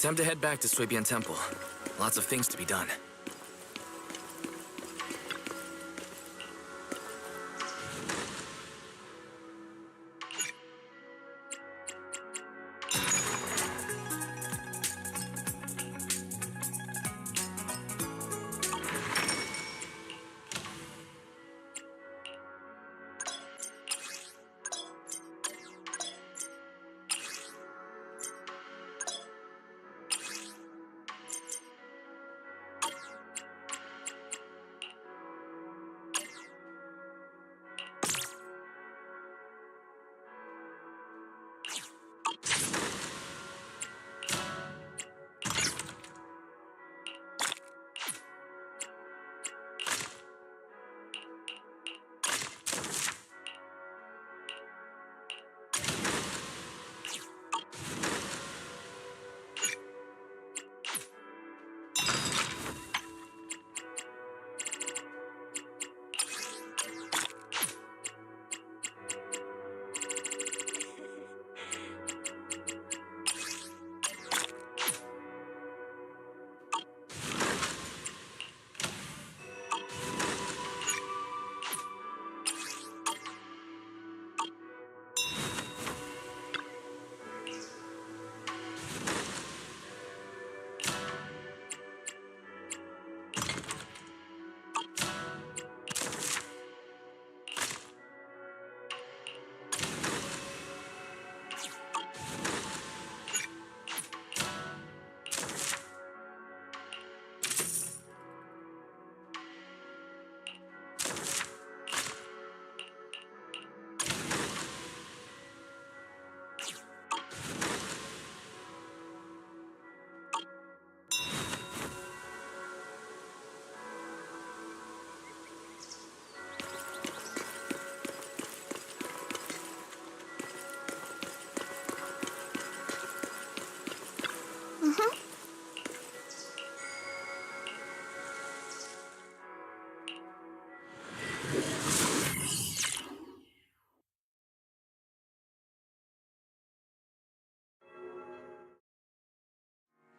Time to head back to Suibian Temple. Lots of things to be done.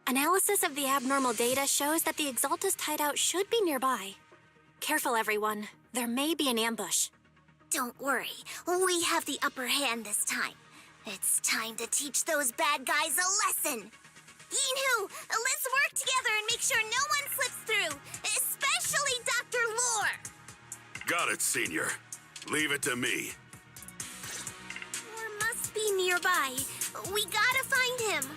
Analysis of the abnormal data shows that the Exalta's hideout should be nearby. Careful, everyone. There may be an ambush. Don't worry. We have the upper hand this time. It's time to teach those bad guys a lesson. Yinhu, let's work together and make sure no one slips through, especially Dr. Lore. Got it, Senior. Leave it to me. Lore must be nearby. We gotta find him.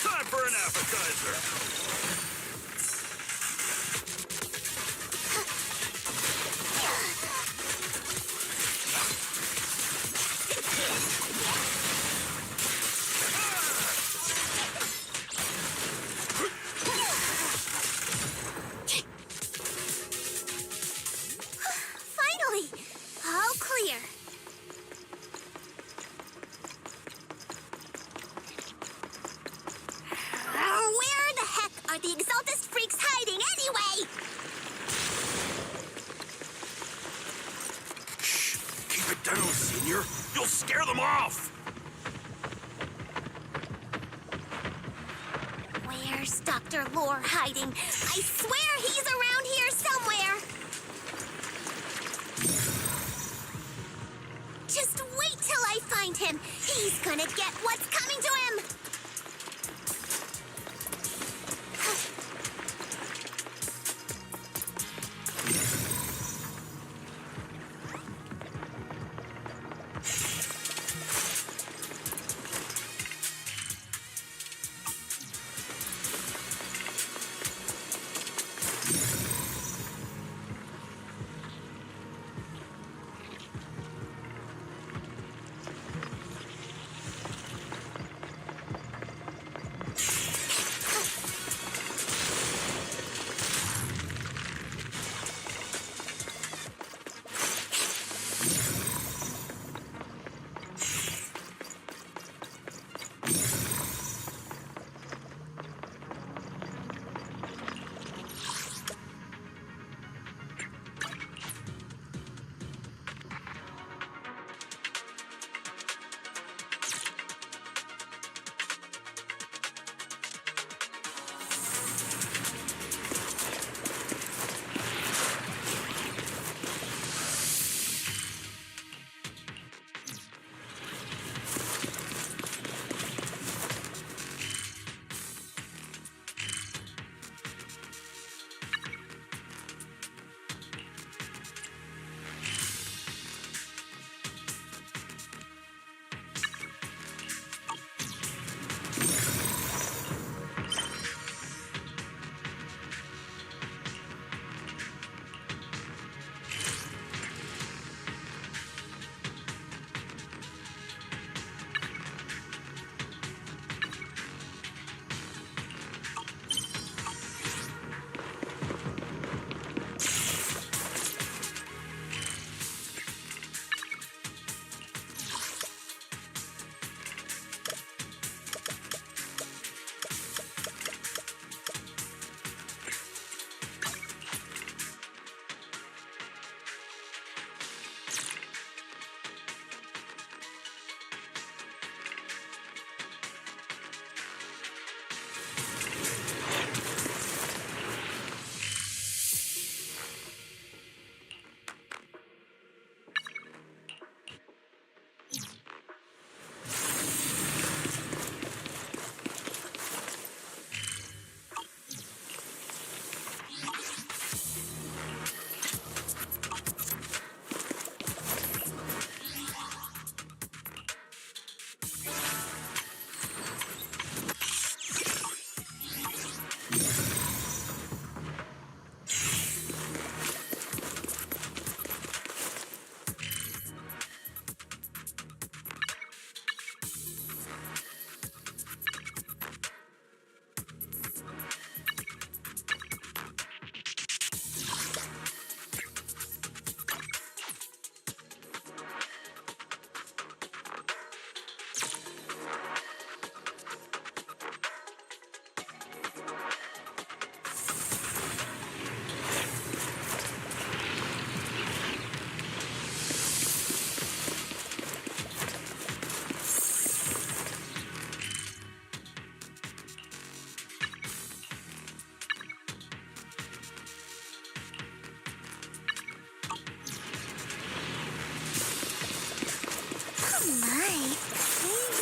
Time for an appetizer. Finally! All clear. Where the heck are the Senior. You'll scare them off! Where's Dr. Lore hiding? I swear he's around here somewhere! Just wait till I find him! He's gonna get what's coming to him!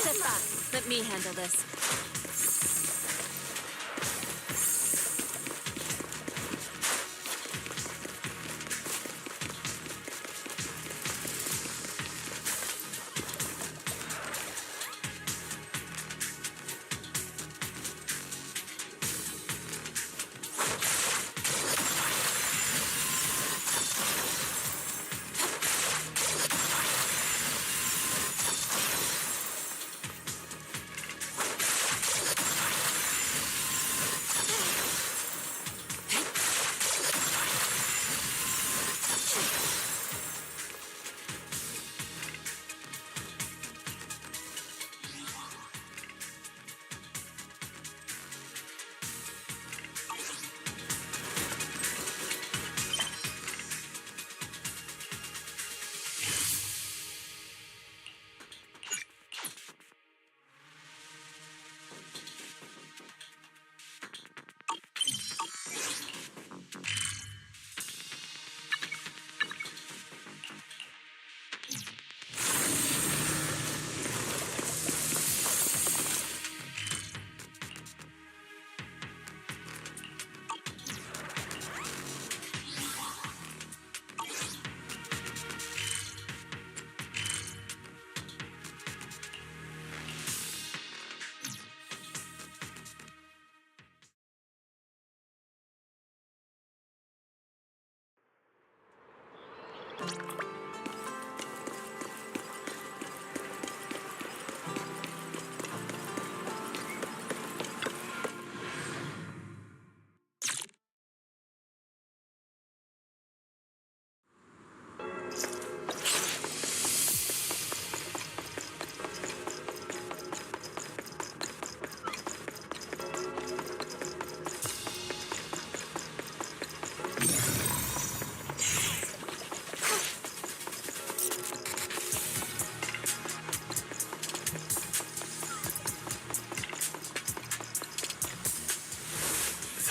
Sit back. Let me handle this.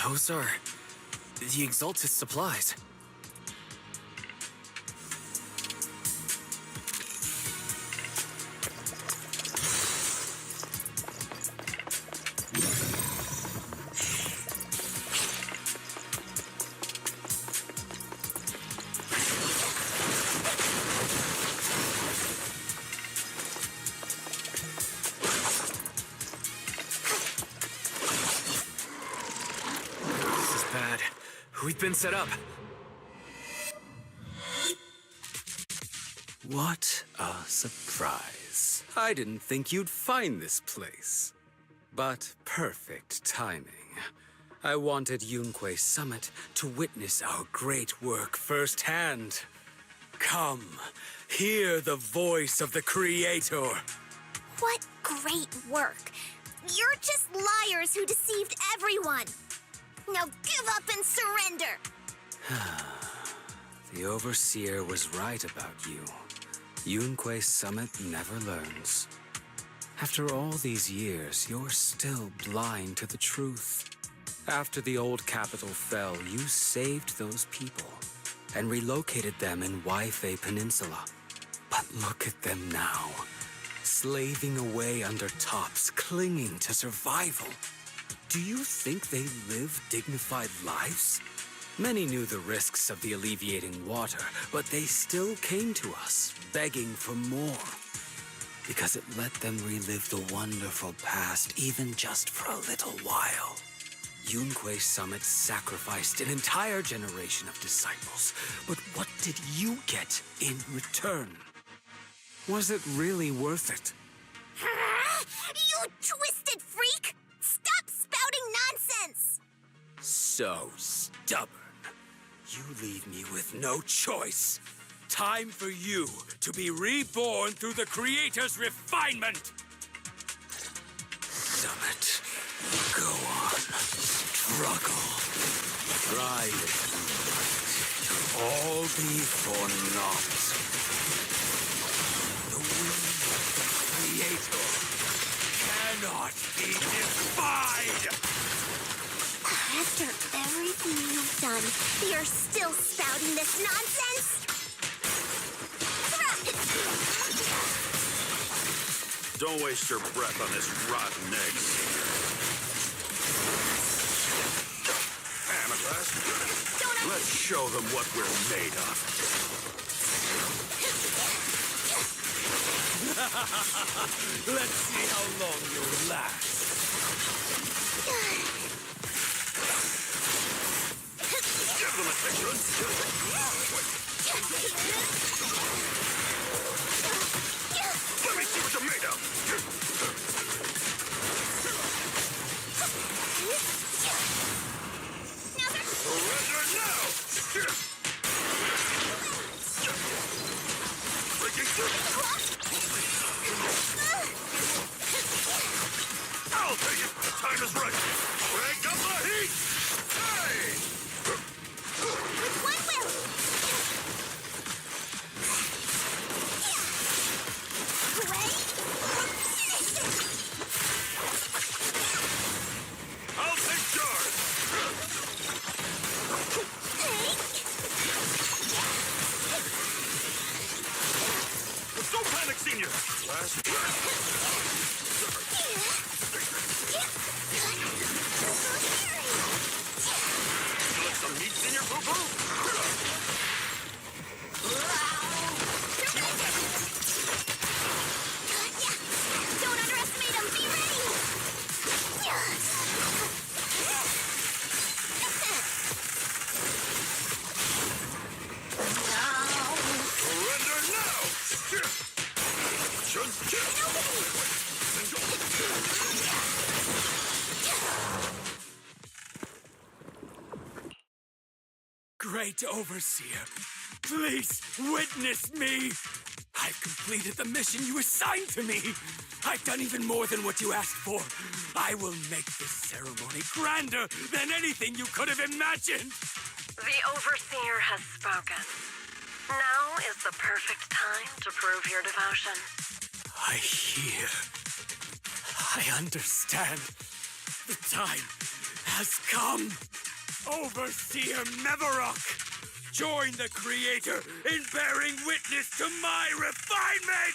Those are the Exalted supplies. This is bad. We've been set up. What a surprise. I didn't think you'd find this place. But perfect timing. I wanted Yunque Summit to witness our great work firsthand. Come, hear the voice of the Creator. What great work! You're just liars who deceived everyone! Now give up and surrender! The Overseer was right about you. Yunque Summit never learns. After all these years, you're still blind to the truth. After the old capital fell, you saved those people and relocated them in Waifei Peninsula. But look at them now, slaving away under tops, clinging to survival. Do you think they live dignified lives? Many knew the risks of the alleviating water, but they still came to us, begging for more. Because it let them relive the wonderful past, even just for a little while. Yunque Summit sacrificed an entire generation of disciples, but what did you get in return? Was it really worth it? You twisted freak! Stop spouting nonsense! So stubborn. You leave me with no choice. Time for you to be reborn through the Creator's refinement! Summit, go on. Struggle. Try it. To all be for naught. The will of the Creator cannot be defied! After everything you've done, you're still spouting this nonsense? Don't waste your breath on this rotten egg, Senior. Amethyst, let's show them what we're made of. Let's see how long you'll last. Give them attention. Let me see what you're made of. Surrender now! Breaking through! I'll take it! The time is right! Crank up the heat! Hey! With one will! Ready? I'll take charge! Don't panic, Senior! Last You like some meat, Senior FuFu? Don't underestimate him! Be ready! Surrender now! Great Overseer, please witness me! I've completed the mission you assigned to me! I've done even more than what you asked for. I will make this ceremony grander than anything you could have imagined! The Overseer has spoken. Now is the perfect time to prove your devotion. I hear. I understand. The time has come. Overseer Mevarok! Join the Creator in bearing witness to my refinement!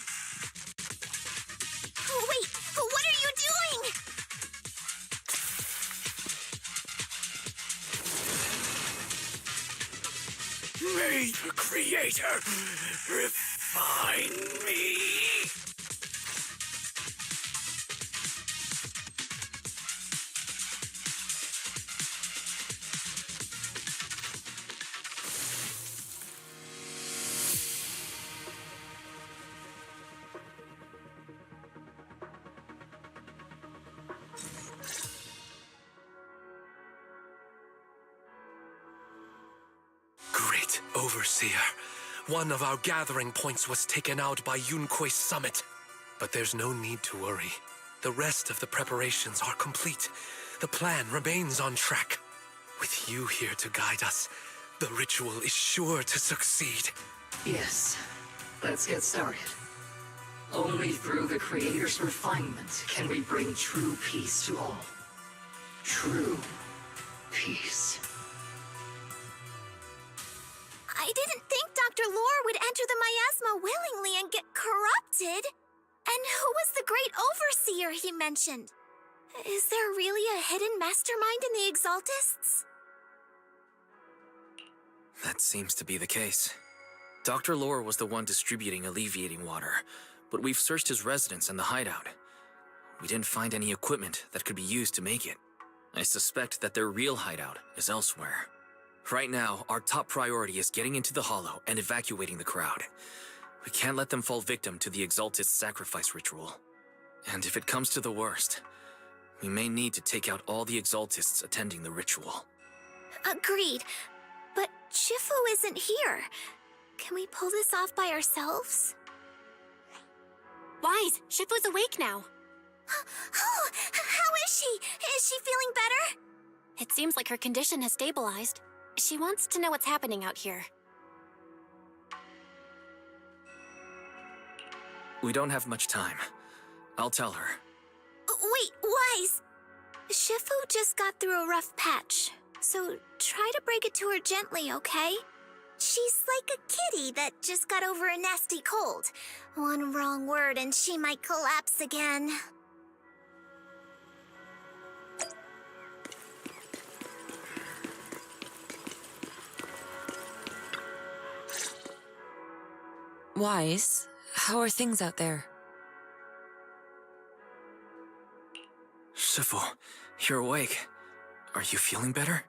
Wait, what are you doing? May the Creator refine me! Great Overseer, one of our gathering points was taken out by Yunque's summit. But there's no need to worry. The rest of the preparations are complete. The plan remains on track. With you here to guide us, the ritual is sure to succeed. Yes, let's get started. Only through the Creator's refinement can we bring true peace to all. True peace. I didn't think Dr. Lore would enter the miasma willingly and get corrupted. And who was the great overseer he mentioned? Is there really a hidden mastermind in the Exaltists? That seems to be the case. Dr. Lore was the one distributing alleviating water, but we've searched his residence and the hideout. We didn't find any equipment that could be used to make it. I suspect that their real hideout is elsewhere. Right now, our top priority is getting into the Hollow and evacuating the crowd. We can't let them fall victim to the Exaltist sacrifice ritual. And if it comes to the worst, we may need to take out all the Exaltists attending the ritual. Agreed. But Shifu isn't here. Can we pull this off by ourselves? Wise, Shifu's awake now. Oh, how is she? Is she feeling better? It seems like her condition has stabilized. She wants to know what's happening out here. We don't have much time. I'll tell her. Wait, Wise! Shifu just got through a rough patch, so try to break it to her gently, okay? She's like a kitty that just got over a nasty cold. One wrong word and she might collapse again. Wise, how are things out there? Shifu, you're awake. Are you feeling better?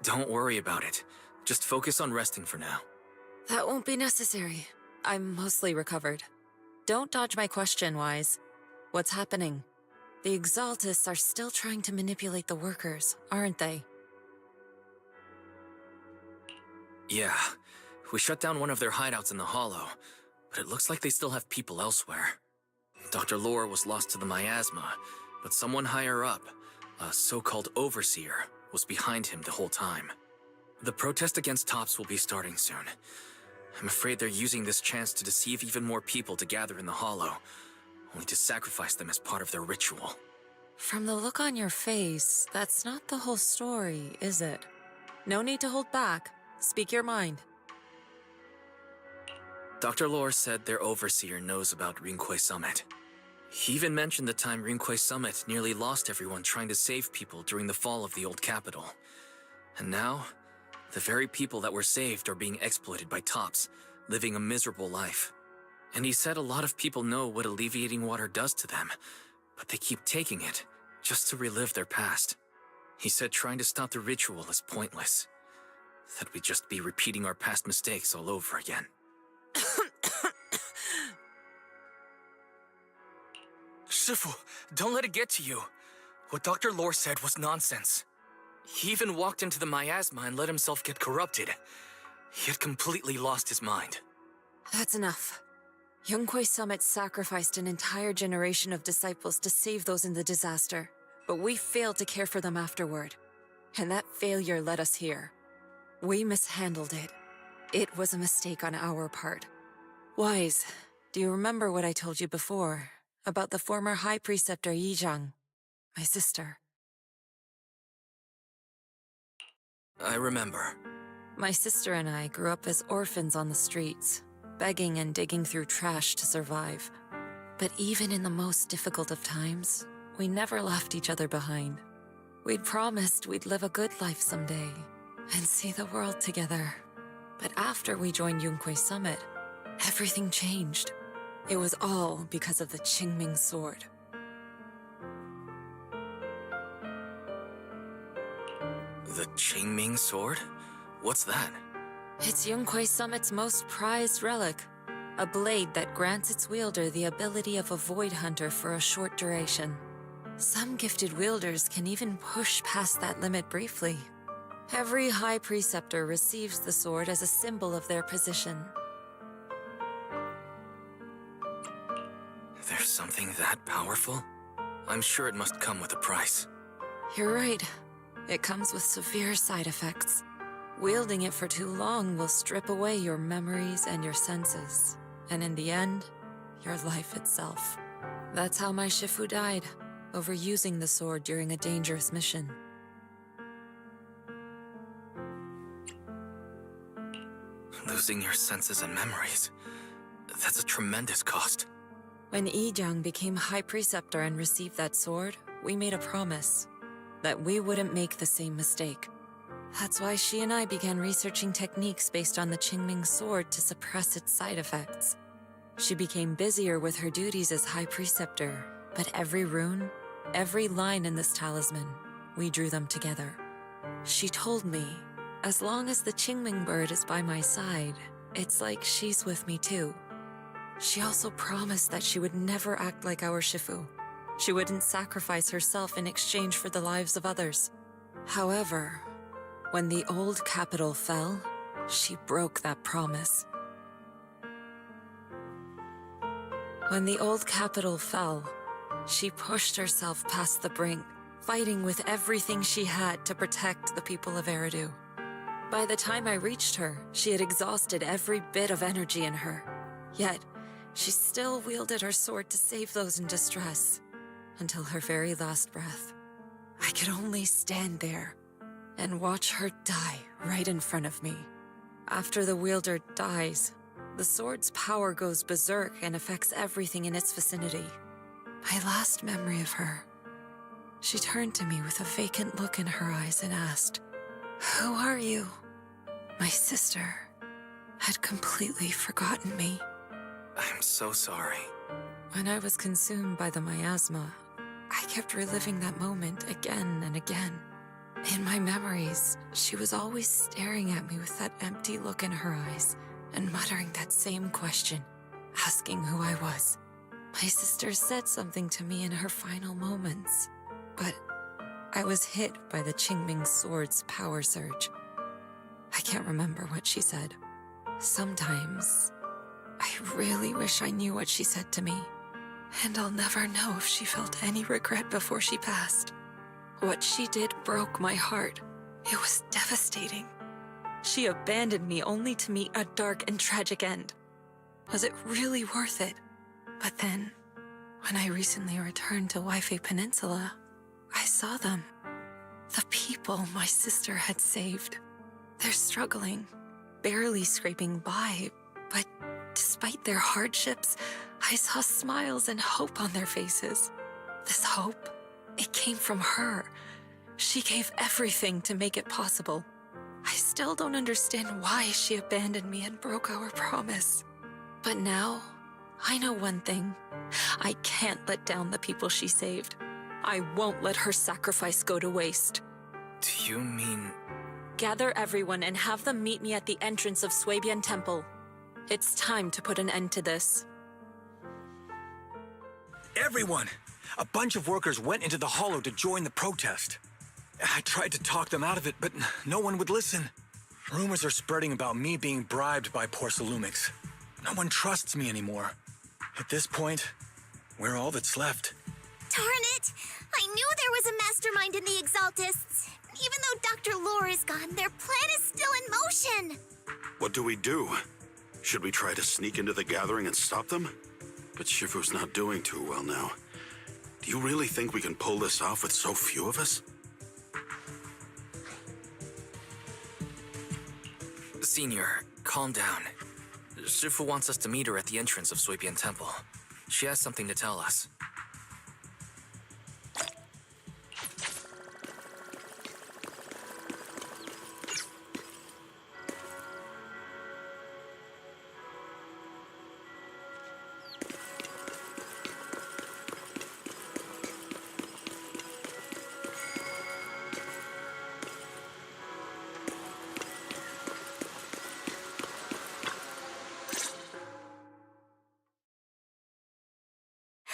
Don't worry about it. Just focus on resting for now. That won't be necessary. I'm mostly recovered. Don't dodge my question, Wise. What's happening? The Exaltists are still trying to manipulate the workers, aren't they? Yeah. We shut down one of their hideouts in the Hollow, but it looks like they still have people elsewhere. Dr. Lore was lost to the miasma, but someone higher up, a so-called overseer, was behind him the whole time. The protest against Tops will be starting soon. I'm afraid they're using this chance to deceive even more people to gather in the Hollow, only to sacrifice them as part of their ritual. From the look on your face, that's not the whole story, is it? No need to hold back. Speak your mind. Dr. Lore said their overseer knows about Rinque Summit. He even mentioned the time Rinque Summit nearly lost everyone trying to save people during the fall of the old capital. And now, the very people that were saved are being exploited by Tops, living a miserable life. And he said a lot of people know what alleviating water does to them, but they keep taking it just to relive their past. He said trying to stop the ritual is pointless, that we'd just be repeating our past mistakes all over again. Shifu, don't let it get to you. What Dr. Lore said was nonsense. He even walked into the miasma and let himself get corrupted. He had completely lost his mind. That's enough. Yunque Summit sacrificed an entire generation of disciples to save those in the disaster, but we failed to care for them afterward. And that failure led us here. We mishandled it. It was a mistake on our part. Wise, do you remember what I told you before about the former High Preceptor Yizhang, my sister? I remember. My sister and I grew up as orphans on the streets, begging and digging through trash to survive. But even in the most difficult of times, we never left each other behind. We'd promised we'd live a good life someday and see the world together. But after we joined Yunquei Summit, everything changed. It was all because of the Qingming sword. The Qingming sword? What's that? It's Yunquei Summit's most prized relic, a blade that grants its wielder the ability of a void hunter for a short duration. Some gifted wielders can even push past that limit briefly. Every High Preceptor receives the sword as a symbol of their position. There's something that powerful? I'm sure it must come with a price. You're right. It comes with severe side effects. Wielding it for too long will strip away your memories and your senses. And in the end, your life itself. That's how my Shifu died, overusing the sword during a dangerous mission. Losing your senses and memories. That's a tremendous cost. When Yijiang became High Preceptor and received that sword, we made a promise that we wouldn't make the same mistake. That's why she and I began researching techniques based on the Qingming sword to suppress its side effects. She became busier with her duties as High Preceptor, but every rune, every line in this talisman, we drew them together. She told me, as long as the Qingming bird is by my side, it's like she's with me too. She also promised that she would never act like our Shifu. She wouldn't sacrifice herself in exchange for the lives of others. However, when the old capital fell, she broke that promise. When the old capital fell, she pushed herself past the brink, fighting with everything she had to protect the people of Eridu. By the time I reached her, she had exhausted every bit of energy in her. Yet, she still wielded her sword to save those in distress, until her very last breath. I could only stand there and watch her die right in front of me. After the wielder dies, the sword's power goes berserk and affects everything in its vicinity. My last memory of her, she turned to me with a vacant look in her eyes and asked, "Who are you?" My sister had completely forgotten me. I'm so sorry. When I was consumed by the miasma, I kept reliving that moment again and again. In my memories, she was always staring at me with that empty look in her eyes and muttering that same question, asking who I was. My sister said something to me in her final moments, but I was hit by the Qingming sword's power surge. I can't remember what she said. Sometimes, I really wish I knew what she said to me, and I'll never know if she felt any regret before she passed. What she did broke my heart. It was devastating. She abandoned me only to meet a dark and tragic end. Was it really worth it? But then, when I recently returned to Waifei Peninsula, I saw them. The people my sister had saved. They're struggling, barely scraping by, but despite their hardships, I saw smiles and hope on their faces. This hope, it came from her. She gave everything to make it possible. I still don't understand why she abandoned me and broke our promise. But now, I know one thing. I can't let down the people she saved. I won't let her sacrifice go to waste. Do you mean... Gather everyone and have them meet me at the entrance of Suibian Temple. It's time to put an end to this. Everyone! A bunch of workers went into the hollow to join the protest. I tried to talk them out of it, but no one would listen. Rumors are spreading about me being bribed by Porcelumix. No one trusts me anymore. At this point, we're all that's left. Darn it! I knew there was a mastermind in the Exaltists. Even though Dr. Lore is gone, their plan is still in motion. What do we do? Should we try to sneak into the gathering and stop them? But Shifu's not doing too well now. Do you really think we can pull this off with so few of us? Senior, calm down. Shifu wants us to meet her at the entrance of Suibian Temple. She has something to tell us.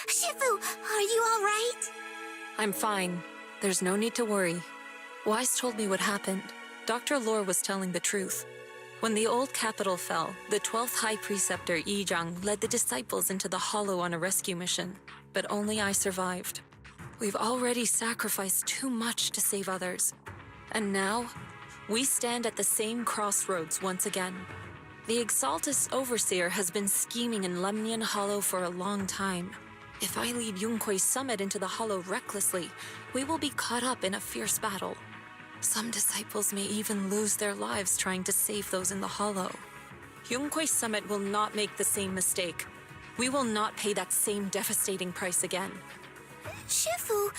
Shifu, are you all right? I'm fine. There's no need to worry. Wise told me what happened. Dr. Lore was telling the truth. When the old capital fell, the 12th High Preceptor Yi Zhang led the disciples into the Hollow on a rescue mission, but only I survived. We've already sacrificed too much to save others. And now, we stand at the same crossroads once again. The Exaltus Overseer has been scheming in Lemnian Hollow for a long time. If I lead Yunkui's summit into the Hollow recklessly, we will be caught up in a fierce battle. Some disciples may even lose their lives trying to save those in the Hollow. Yunkui's summit will not make the same mistake. We will not pay that same devastating price again. Shifu,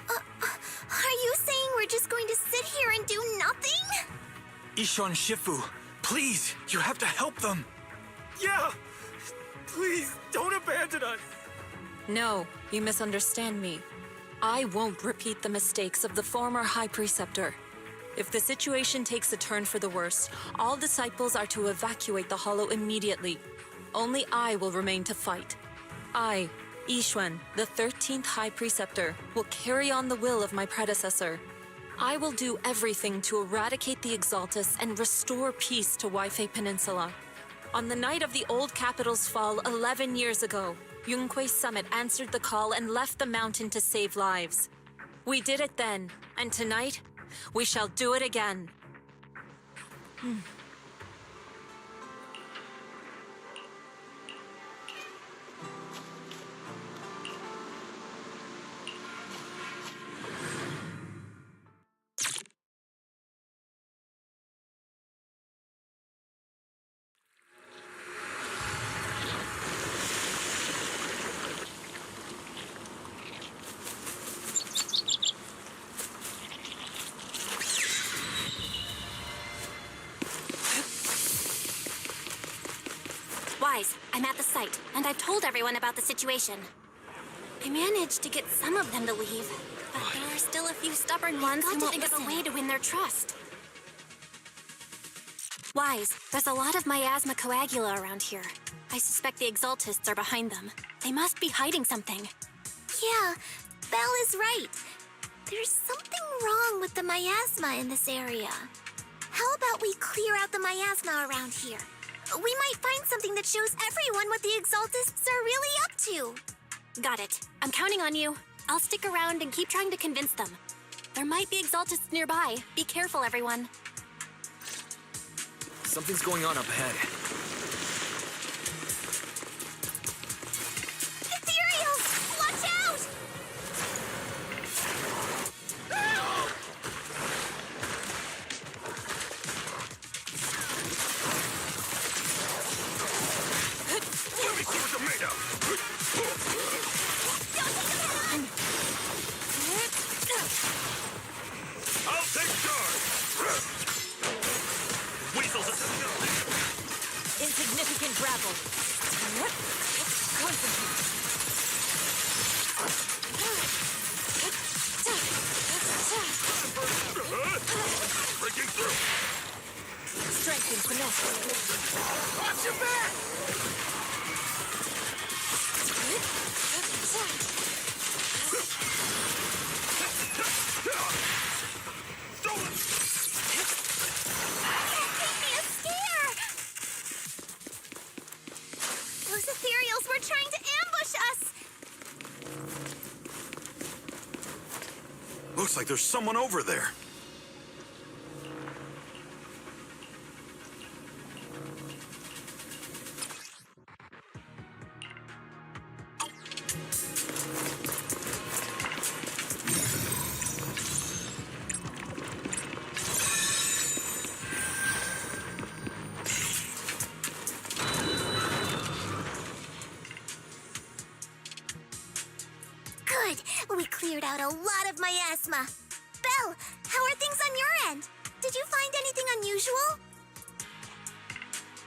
are you saying we're just going to sit here and do nothing? Ishan Shifu, please, you have to help them. Yeah! Please, don't abandon us! No, you misunderstand me. I won't repeat the mistakes of the former High Preceptor. If the situation takes a turn for the worse, all disciples are to evacuate the Hollow immediately. Only I will remain to fight. I, Yixuan, the 13th High Preceptor, will carry on the will of my predecessor. I will do everything to eradicate the Exaltus and restore peace to Waifei Peninsula. On the night of the old capital's fall 11 years ago, Yunkui's summit answered the call and left the mountain to save lives. We did it then, and tonight, we shall do it again. Wise, I'm at the site, and I've told everyone about the situation. I managed to get some of them to leave, but there are still a few stubborn ones who won't think of a way to win their trust. Wise, there's a lot of miasma coagula around here. I suspect the Exaltists are behind them. They must be hiding something. Yeah, Belle is right. There's something wrong with the miasma in this area. How about we clear out the miasma around here? We might find something that shows everyone what the Exaltists are really up to. Got it. I'm counting on you. I'll stick around and keep trying to convince them. There might be Exaltists nearby. Be careful, everyone. Something's going on up ahead. Ethereals! Watch out! Let me see what they're made of! I'll take charge! Weasels at the building! Insignificant rabble. Concentrate. Breaking through! Strength and finesse. Watch your back! Gave me a scare! Those ethereals were trying to ambush us! Looks like there's someone over there. Good. We cleared out a lot of miasma. Belle, how are things on your end? Did you find anything unusual?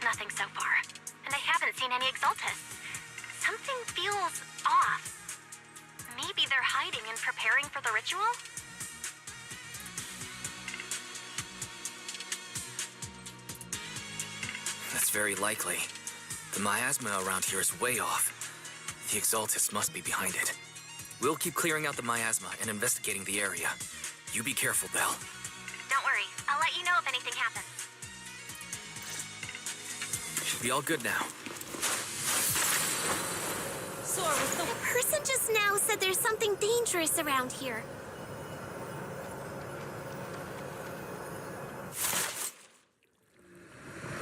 Nothing so far. And I haven't seen any Exaltus. Something feels off. Maybe they're hiding and preparing for the ritual? That's very likely. The miasma around here is way off. The Exaltus must be behind it. We'll keep clearing out the miasma and investigating the area. You be careful, Belle. Don't worry. I'll let you know if anything happens. Should be all good now. The person just now said there's something dangerous around here.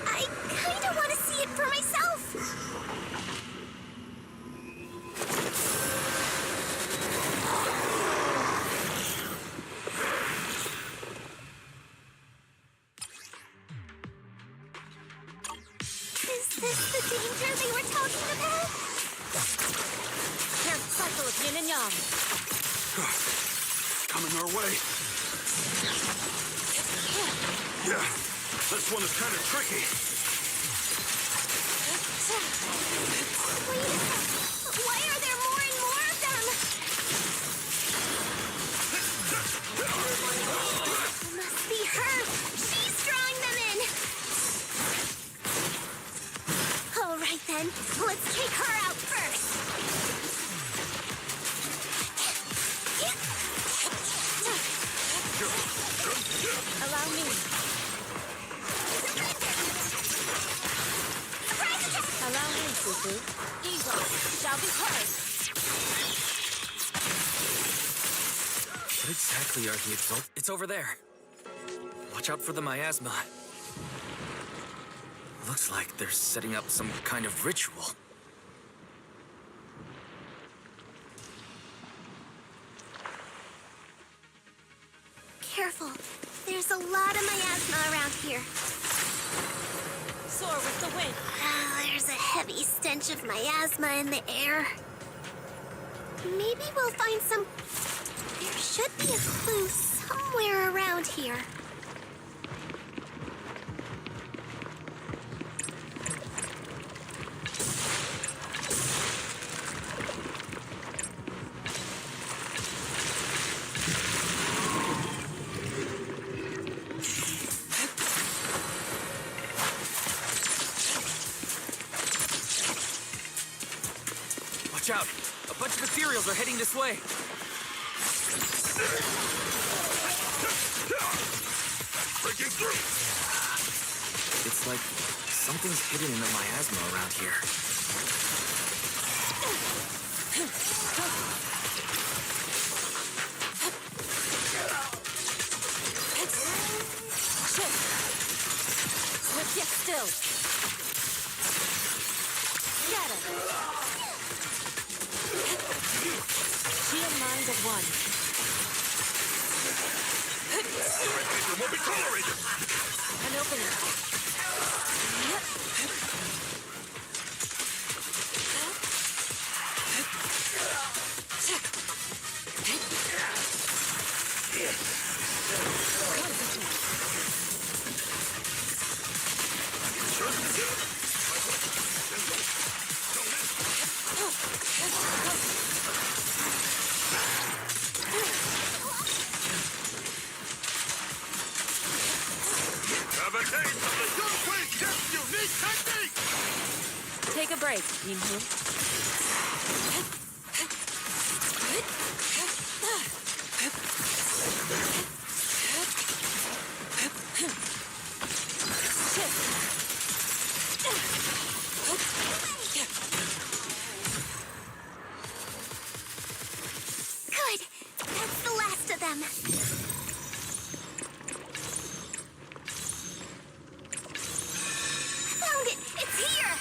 I kinda want to see it for myself. Is this the danger they were talking about? Cycle of yin and yang. Coming our way. Yeah, this one is kind of tricky. Wait a sec. Why are there more and more of them? Must be her. She's drawing them in. All right then, let's take her out first. Allow me. Allow me, FuFu. Evil shall be heard. What exactly are the Exalt? It's over there. Watch out for the miasma. Looks like they're setting up some kind of ritual. Careful. There's a lot of miasma around here. Soar with the wind. There's a heavy stench of miasma in the air. Maybe we'll find some... There should be a clue somewhere around here. Watch out! A bunch of ethereals are heading this way! Breaking through! It's like something's hidden in the miasma around here. Swift yet still. Scatter. She and mind at one. The red paper won't be tolerated! An opening. Have a taste of the Yunhui Chef's unique technique! Take a break, Yinhu. Good. That's the last of them. Found it! It's here!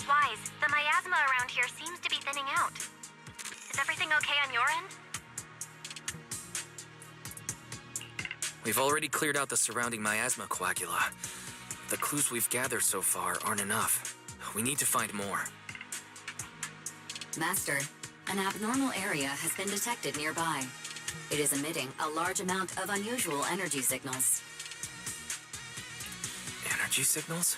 Wise, the miasma miasma around here seems to be thinning out. Is everything okay on your end? We've already cleared out the surrounding miasma coagula. The clues we've gathered so far aren't enough. We need to find more. Master, an abnormal area has been detected nearby. It is emitting a large amount of unusual energy signals. Energy signals?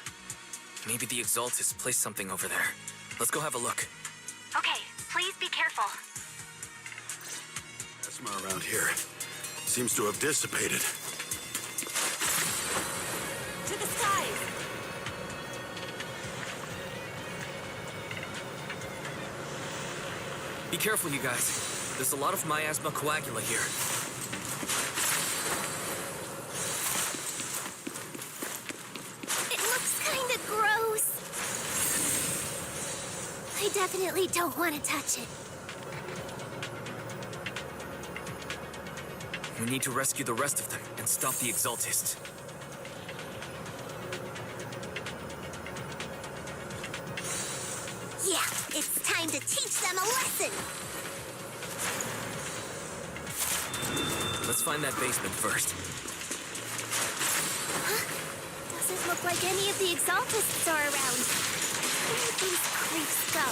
Maybe the Exaltist placed something over there. Let's go have a look. Okay, please be careful. Miasma around here seems to have dissipated. To the skies! Be careful, you guys. There's a lot of miasma coagula here. It looks kinda gross. I definitely don't want to touch it. We need to rescue the rest of them and stop the Exaltist. Yeah, it's time to teach them a lesson. Let's find that basement first. Huh? Doesn't look like any of the Exaltists are around. Where did these creeps go?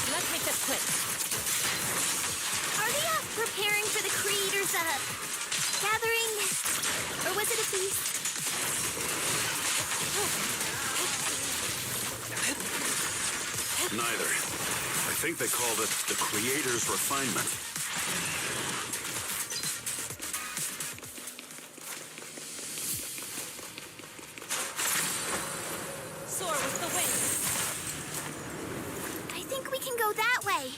Let's make this quick. Are they preparing for the Creator's, gathering? Or was it a feast? Neither. I think they called it the Creator's Refinement. Soar with the wind. I think we can go that way.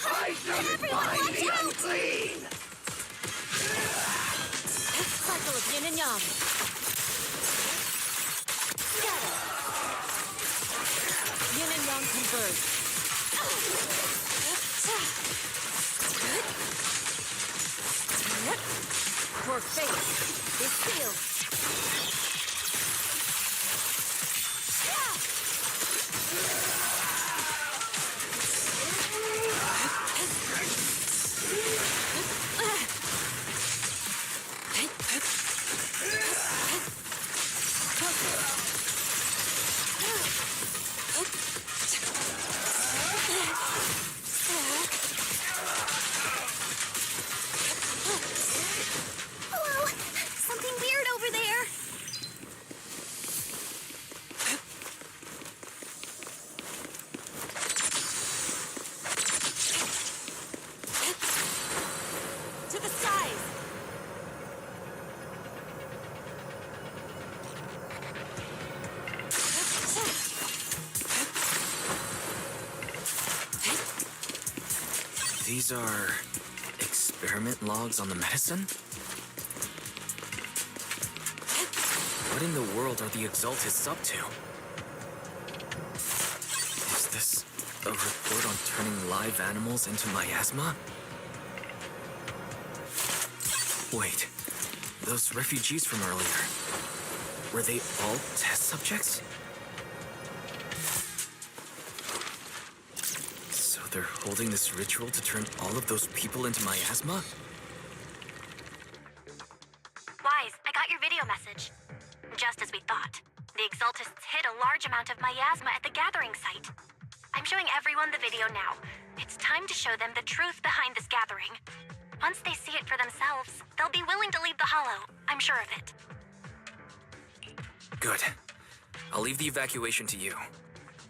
I don't mind the unclean! Cycle of yin and yang. Got it. Yin and yang converge. For faith is sealed. Hello? Something weird over there. To the skies. These are experiment logs on the medicine? What in the world are the Exaltists up to? Is this a report on turning live animals into miasma? Wait, those refugees from earlier, were they all test subjects? So they're holding this ritual to turn all of those people into miasma? Wise, I got your video message. Just as we thought. The Exaltists hid a large amount of miasma at the gathering site. I'm showing everyone the video now. It's time to show them the truth behind this gathering. Once they see it for themselves, they'll be willing to leave the Hollow. I'm sure of it. Good. I'll leave the evacuation to you.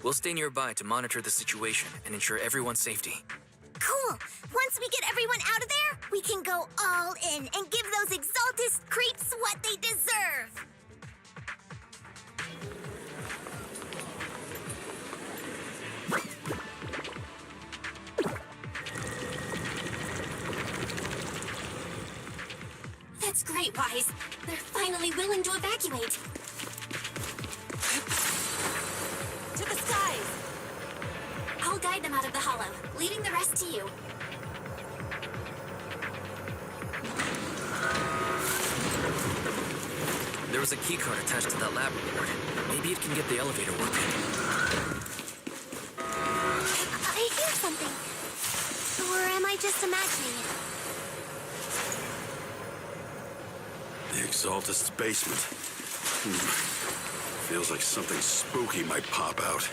We'll stay nearby to monitor the situation and ensure everyone's safety. Cool. Once we get everyone out of there, we can go all in and give those Exaltist creeps what they deserve. That's great, Wise. They're finally willing to evacuate. To the skies! I'll guide them out of the Hollow, leaving the rest to you. There was a keycard attached to that lab report. Maybe it can get the elevator working. I hear something. Or am I just imagining it? The Exaltist's basement. Feels like something spooky might pop out.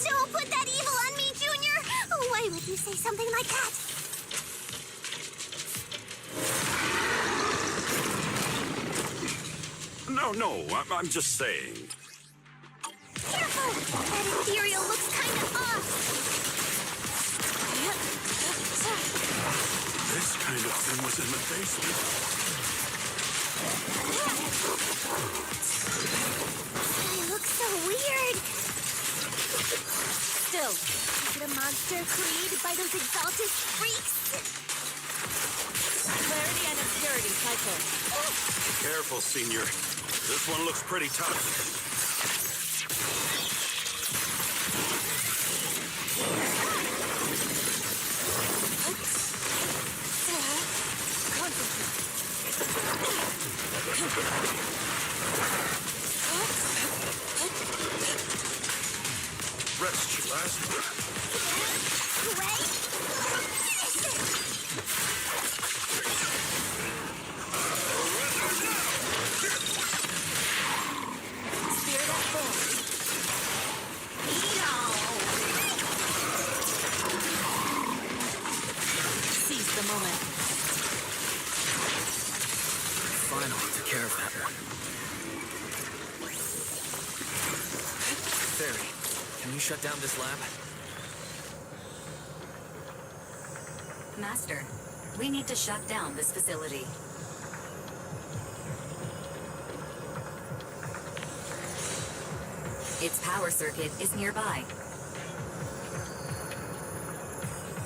Don't put that evil on me, Junior! Why would you say something like that? No, I'm just saying. Careful! That ethereal looks kind of off. This kind of thing was in the basement. It looks so weird. Still, is it a monster created by those Exaltist freaks? Clarity and impurity cycle. Careful, Senior. This one looks pretty tough. Rest your last breath. Spirit at full. Seize the moment. Finally took care of that one. Fairy, can you shut down this lab? Master, we need to shut down this facility. Its power circuit is nearby.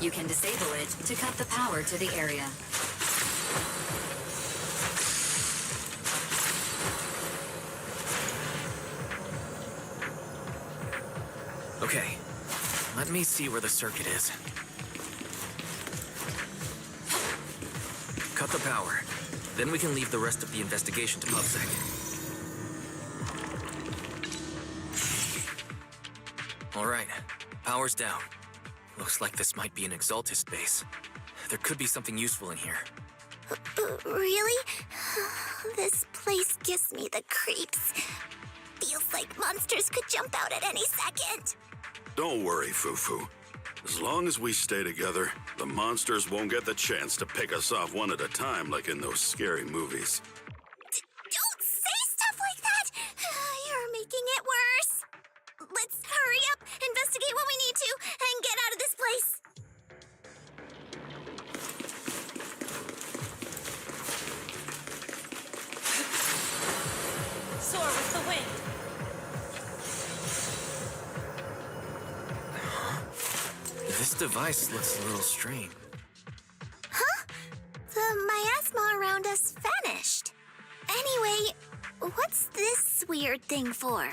You can disable it to cut the power to the area. Okay, let me see where the circuit is. Cut the power. Then we can leave the rest of the investigation to PubSec. All right, power's down. Looks like this might be an Exaltist base. There could be something useful in here. Really? This place gives me the creeps. Feels like monsters could jump out at any second. Don't worry, FuFu. As long as we stay together, the monsters won't get the chance to pick us off one at a time like in those scary movies. Don't say stuff like that! You're making it worse. Let's hurry up, investigate what we need to, and get out of this place. Soar with the wind. This device looks a little strange. Huh? The miasma around us vanished. Anyway, what's this weird thing for?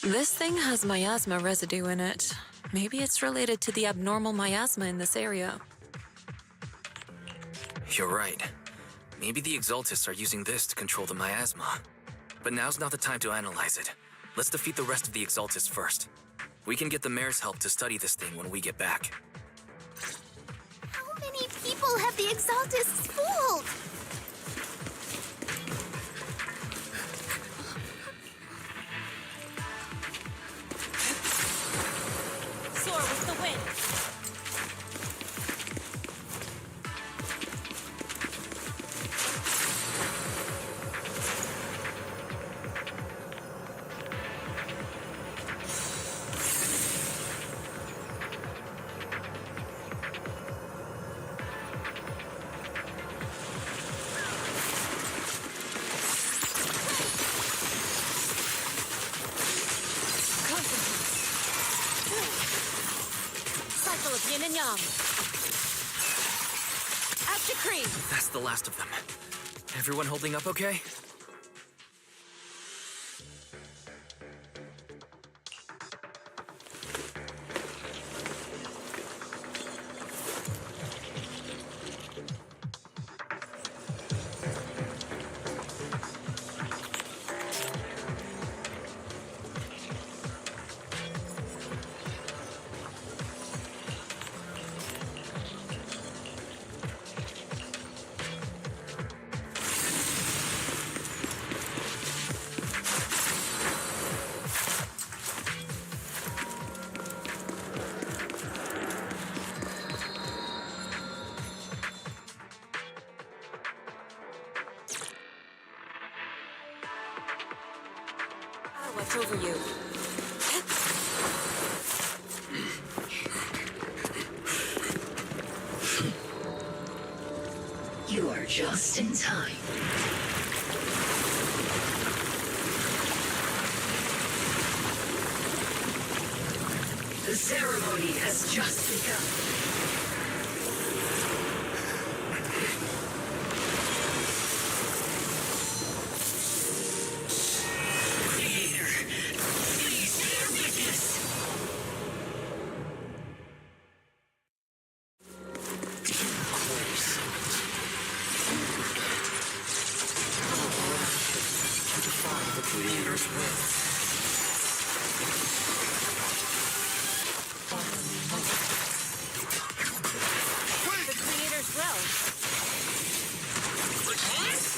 This thing has miasma residue in it. Maybe it's related to the abnormal miasma in this area. You're right. Maybe the Exaltists are using this to control the miasma. But now's not the time to analyze it. Let's defeat the rest of the Exaltists first. We can get the mayor's help to study this thing when we get back. How many people have the Exaltists fooled? cycle of yin and yang. Out decree. That's the last of them. Everyone holding up okay? I'll watch over you. You are just in time. The ceremony has just begun. The Creator's will.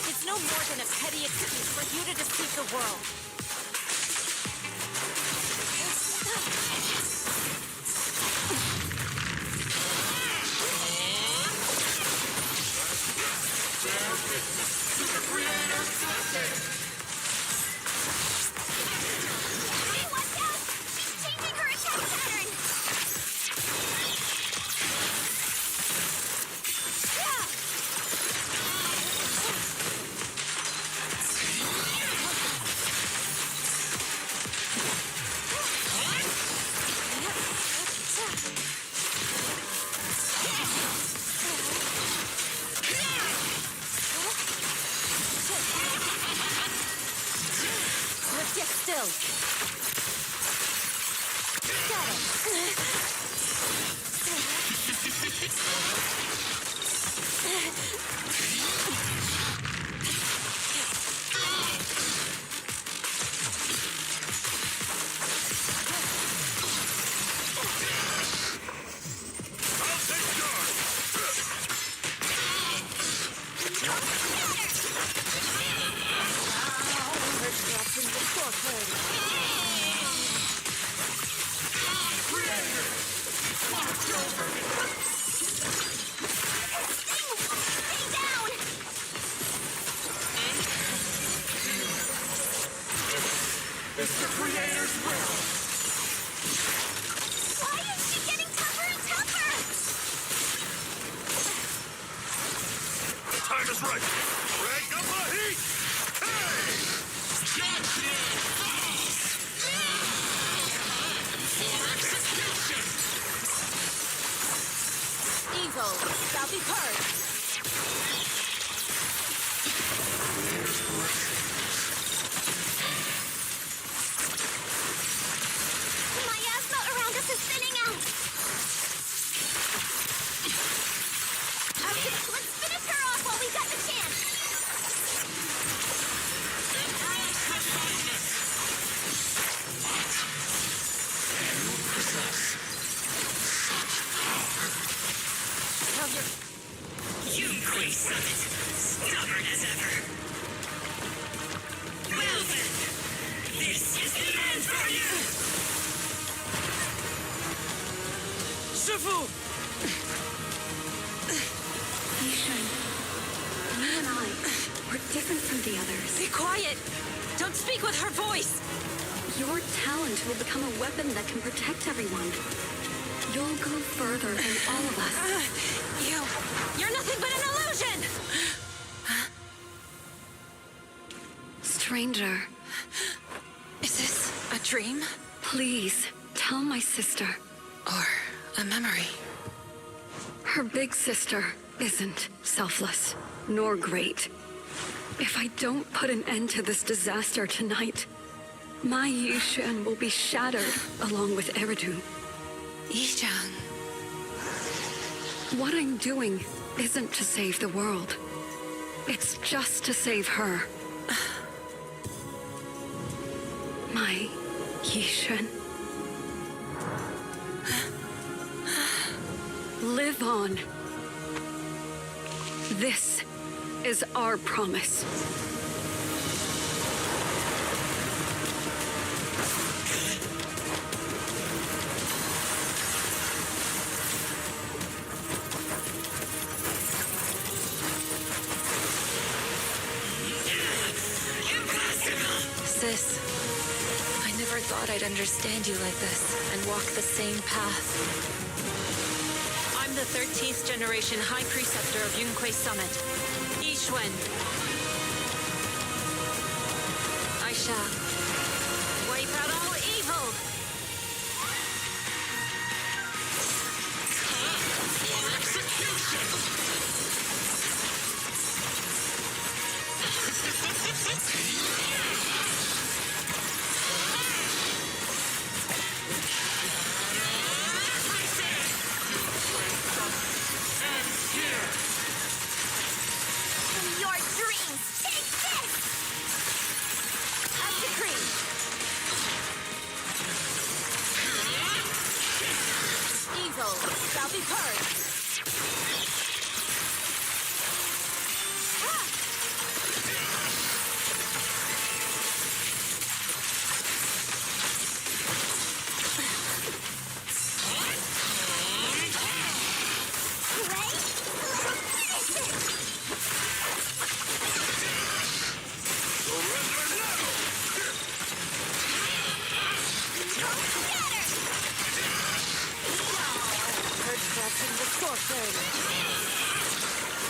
It's no more than a petty excuse for you to deceive the world. Hey, watch out! She's changing her attack pattern! Let's get still. Got it. Drops in the scorecard. Stay down! Why is she getting tougher and tougher? The time is right. Crank up the heat! Hey! Evil shall be purged. The miasma around us is thinning out. Okay, let's finish her off while we got the chance. Now you're Yunquei Summit, stubborn as ever. Well then, this is the end for you! FuFu! Yishan, me and I, we're different from the others. Be quiet! Don't speak with her voice! Your talent will become a weapon that can protect everyone. You'll go further than all of us. You're nothing but an illusion! Stranger, Is this a dream? please, tell my sister. Or A memory. Her big sister isn't selfless, nor great. If I don't put an end to this disaster tonight, my Yishan will be shattered along with Eridu. Yishang. What I'm doing isn't to save the world. It's just to save her. My Yishan. Live on. This is our promise. Sis, I never thought I'd understand you like this and walk the same path. I'm the 13th generation High Preceptor of Yunquei Summit, Yixuan. I shall wipe out all evil. For execution! Your dreams! Take this! A decree! Evil shall be purged!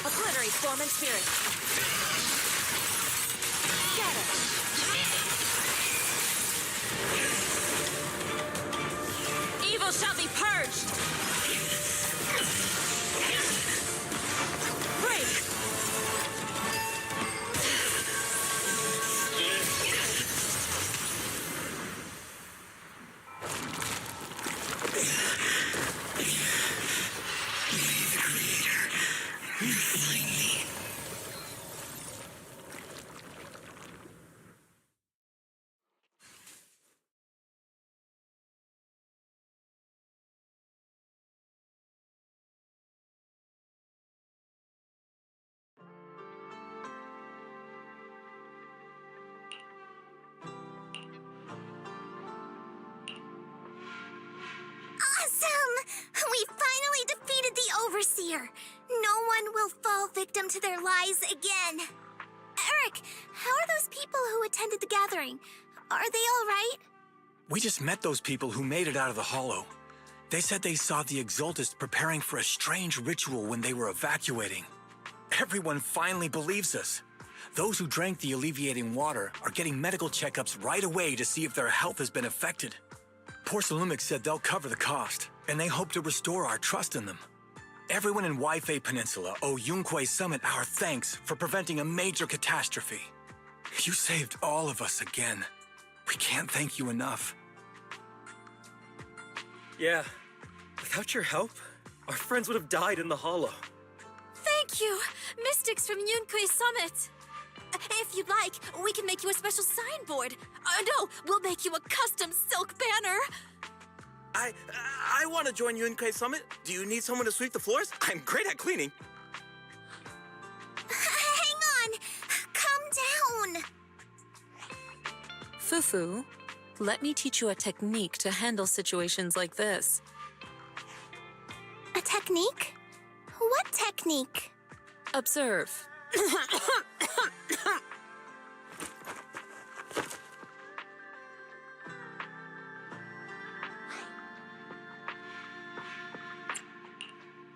Obliterate form and spirit. Scatter. Evil shall be purged. Break. Awesome! We finally defeated the Overseer. No one will fall victim to their lies again. Eric, how are those people who attended the gathering? Are they all right? We just met those people who made it out of the Hollow. They said they saw the Exaltists preparing for a strange ritual when they were evacuating. Everyone finally believes us. Those who drank the alleviating water are getting medical checkups right away to see if their health has been affected. Porcelumic said they'll cover the cost, and they hope to restore our trust in them. Everyone in Waifei Peninsula owe Yunquei Summit our thanks for preventing a major catastrophe. You saved all of us again. We can't thank you enough. Yeah, without your help, our friends would have died in the Hollow. Thank you, Mystics from Yunquei Summit. If you'd like, we can make you a special signboard. No, we'll make you a custom silk banner. I want to join Yunquei Summit. Do you need someone to sweep the floors? I'm great at cleaning. Hang on! Calm down! FuFu, let me teach you a technique to handle situations like this. A technique? What technique? Observe.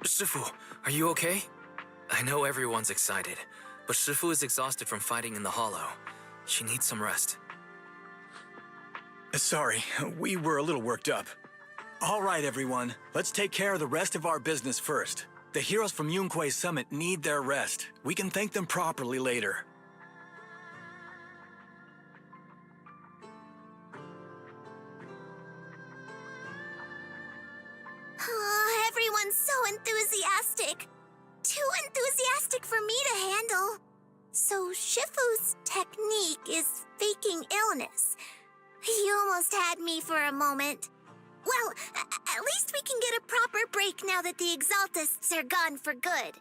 Shifu, are you okay? I know everyone's excited, but Shifu is exhausted from fighting in the Hollow. She needs some rest. Sorry, we were a little worked up. All right, everyone. Let's take care of the rest of our business first. The heroes from Yunque's summit need their rest. We can thank them properly later. Oh, everyone's so enthusiastic. Too enthusiastic for me to handle. So Shifu's technique is faking illness. He almost had me for a moment. Well, at least we can get a proper break now that the Exaltists are gone for good.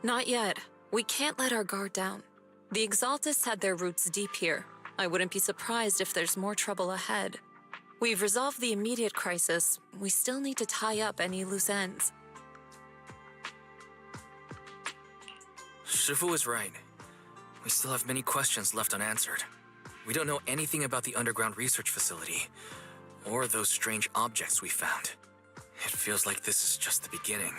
Not yet. We can't let our guard down. The Exaltists had their roots deep here. I wouldn't be surprised if there's more trouble ahead. We've resolved the immediate crisis. We still need to tie up any loose ends. Shifu is right. We still have many questions left unanswered. We don't know anything about the underground research facility, or those strange objects we found. It feels like this is just the beginning.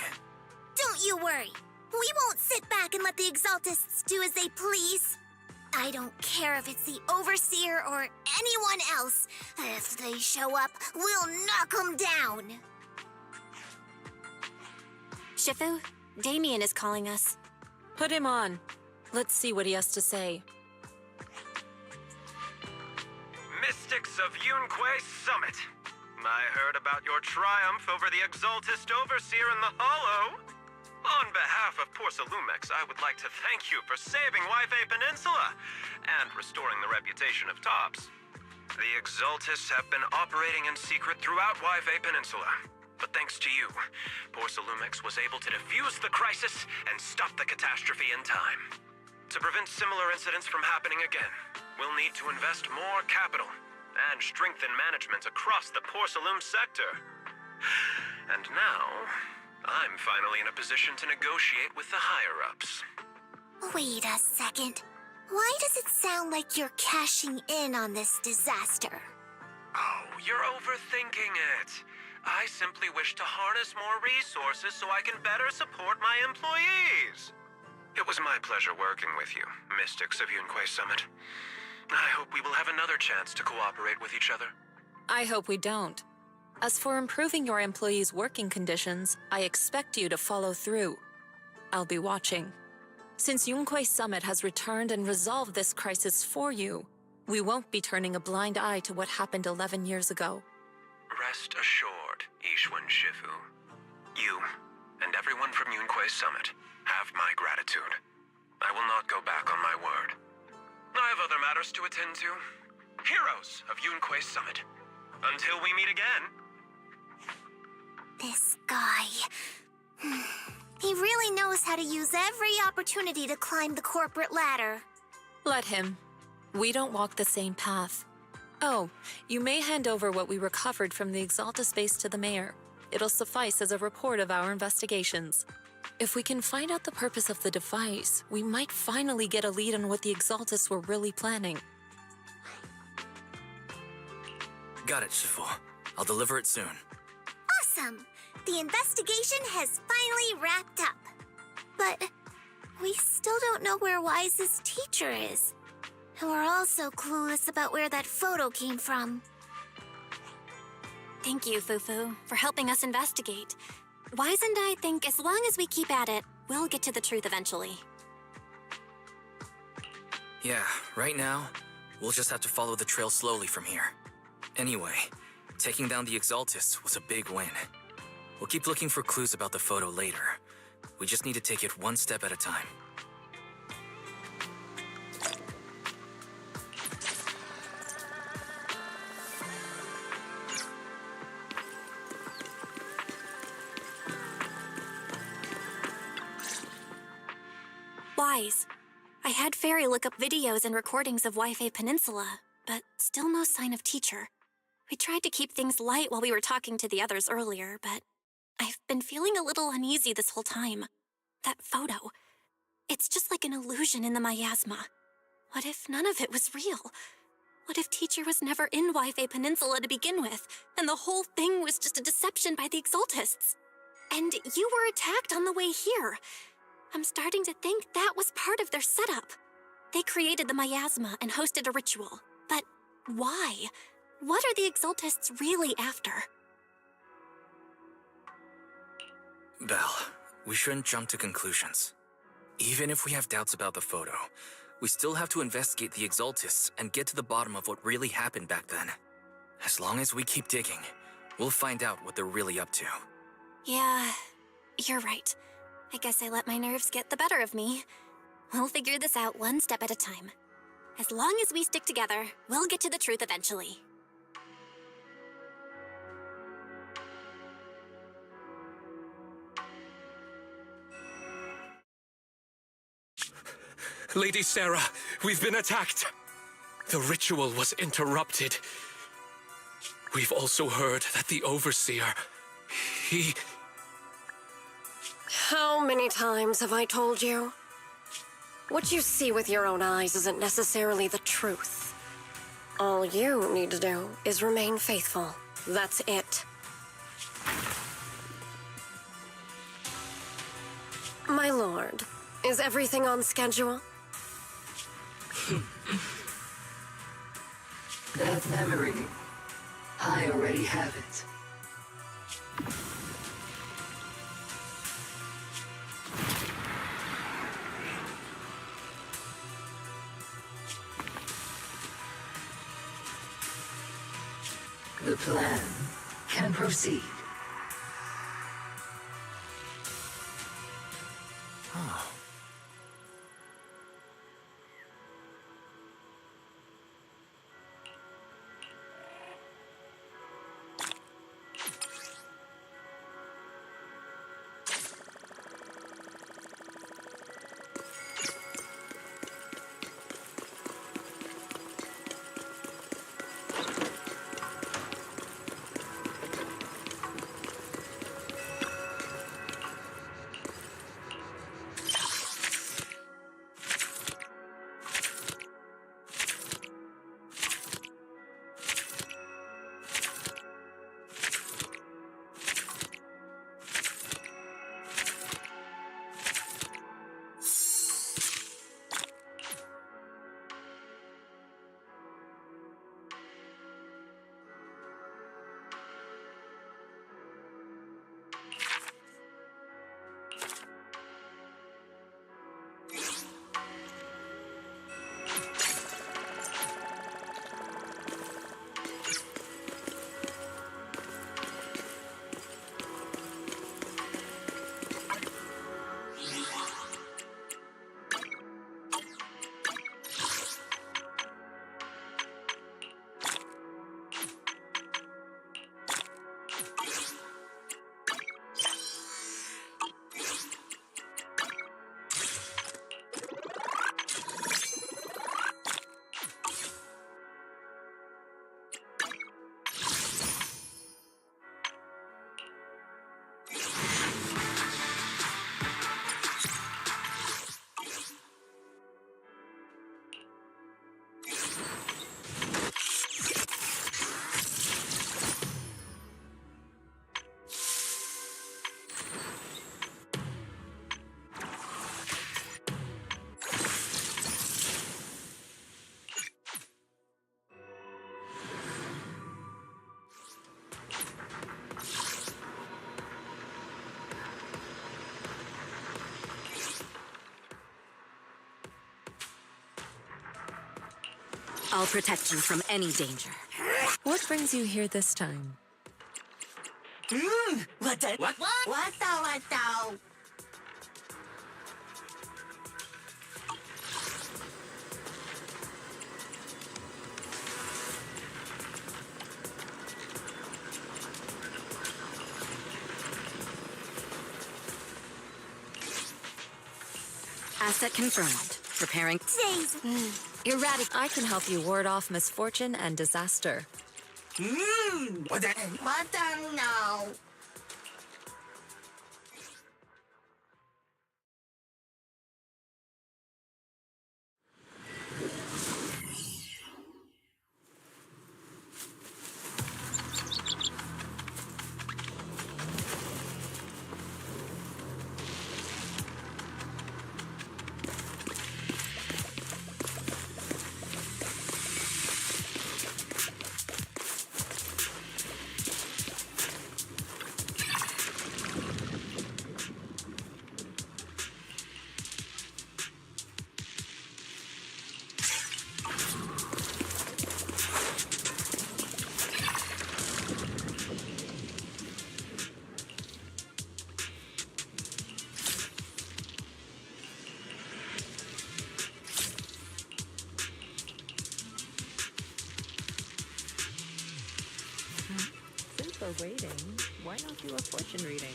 Don't you worry. We won't sit back and let the Exaltists do as they please. I don't care if it's the Overseer or anyone else. If they show up, we'll knock them down. Shifu, Damien is calling us. Put him on. Let's see what he has to say. Mystics of Yunque Summit. I heard about your triumph over the Exaltist Overseer in the Hollow. On behalf of Porcelumex, I would like to thank you for saving Yunque Peninsula and restoring the reputation of Tops. The Exaltists have been operating in secret throughout Yunque Peninsula. But thanks to you, Porcelumex was able to defuse the crisis and stop the catastrophe in time. To prevent similar incidents from happening again, we'll need to invest more capital and strengthen management across the Porcelume sector. And now, I'm finally in a position to negotiate with the higher-ups. Wait a second. Why does it sound like you're cashing in on this disaster? Oh, you're overthinking it. I simply wish to harness more resources so I can better support my employees. It was my pleasure working with you, Mystics of Yunque Summit. I hope we will have another chance to cooperate with each other. I hope we don't. As for improving your employees' working conditions, I expect you to follow through. I'll be watching. Since Yunque Summit has returned and resolved this crisis for you, we won't be turning a blind eye to what happened 11 years ago. Rest assured, Ishwan Shifu. You, and everyone from Yunque Summit, have my gratitude. I will not go back on my word. I have other matters to attend to. Heroes of Yunque Summit. Until we meet again. This guy... He really knows how to use every opportunity to climb the corporate ladder. Let him. We don't walk the same path. Oh, you may hand over what we recovered from the Exalta base to the mayor. It'll suffice as a report of our investigations. If we can find out the purpose of the device, we might finally get a lead on what the Exaltus were really planning. Got it, Shifu. I'll deliver it soon. Awesome! The investigation has finally wrapped up. But we still don't know where Wise's teacher is. And we're also clueless about where that photo came from. Thank you, FuFu, for helping us investigate. Wise and I think as long as we keep at it, we'll get to the truth eventually. Yeah, right now, we'll just have to follow the trail slowly from here. Anyway, taking down the Exaltists was a big win. We'll keep looking for clues about the photo later. We just need to take it one step at a time. Wise. I had Fairy look up videos and recordings of Yunque Peninsula, but still no sign of teacher. We tried to keep things light while we were talking to the others earlier, but I've been feeling a little uneasy this whole time. That photo, it's just like an illusion in the miasma. What if none of it was real? What if teacher was never in Yunque Peninsula to begin with, and the whole thing was just a deception by the Exaltists? And you were attacked on the way here. I'm starting to think that was part of their setup. They created the miasma and hosted a ritual. But why? What are the Exaltists really after? Belle, we shouldn't jump to conclusions. Even if we have doubts about the photo, we still have to investigate the Exaltists and get to the bottom of what really happened back then. As long as we keep digging, we'll find out what they're really up to. Yeah, you're right. I guess I let my nerves get the better of me. We'll figure this out one step at a time. As long as we stick together, we'll get to the truth eventually. Lady Sarah, we've been attacked. The ritual was interrupted. We've also heard that the Overseer, he... How many times have I told you? What you see with your own eyes isn't necessarily the truth. All you need to do is remain faithful. That's it. My lord, is everything on schedule? That memory, I already have it. The plan can proceed. I'll protect you from any danger. What brings you here this time? What the? What the? Asset confirmed. Preparing. Erratic. I can help you ward off misfortune and disaster. What the? No. for waiting. Why not do a fortune reading?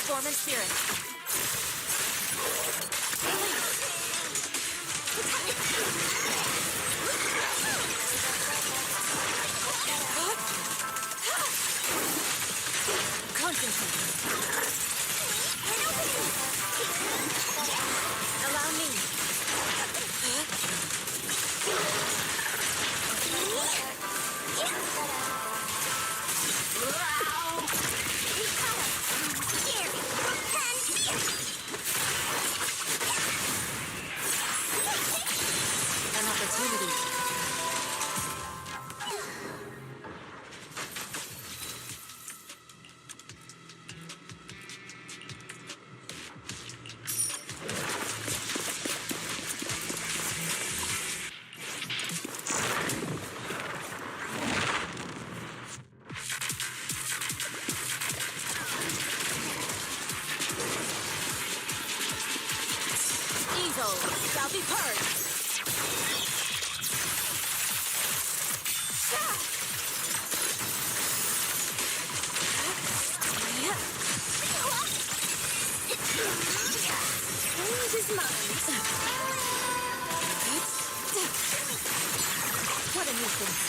Dormant spirit. Concentrate. Allow me. An opportunity. Evil shall be purged. Change his mind. What a nuisance.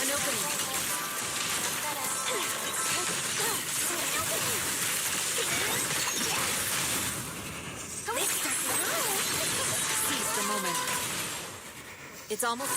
An opening. Seize the moment. It's almost...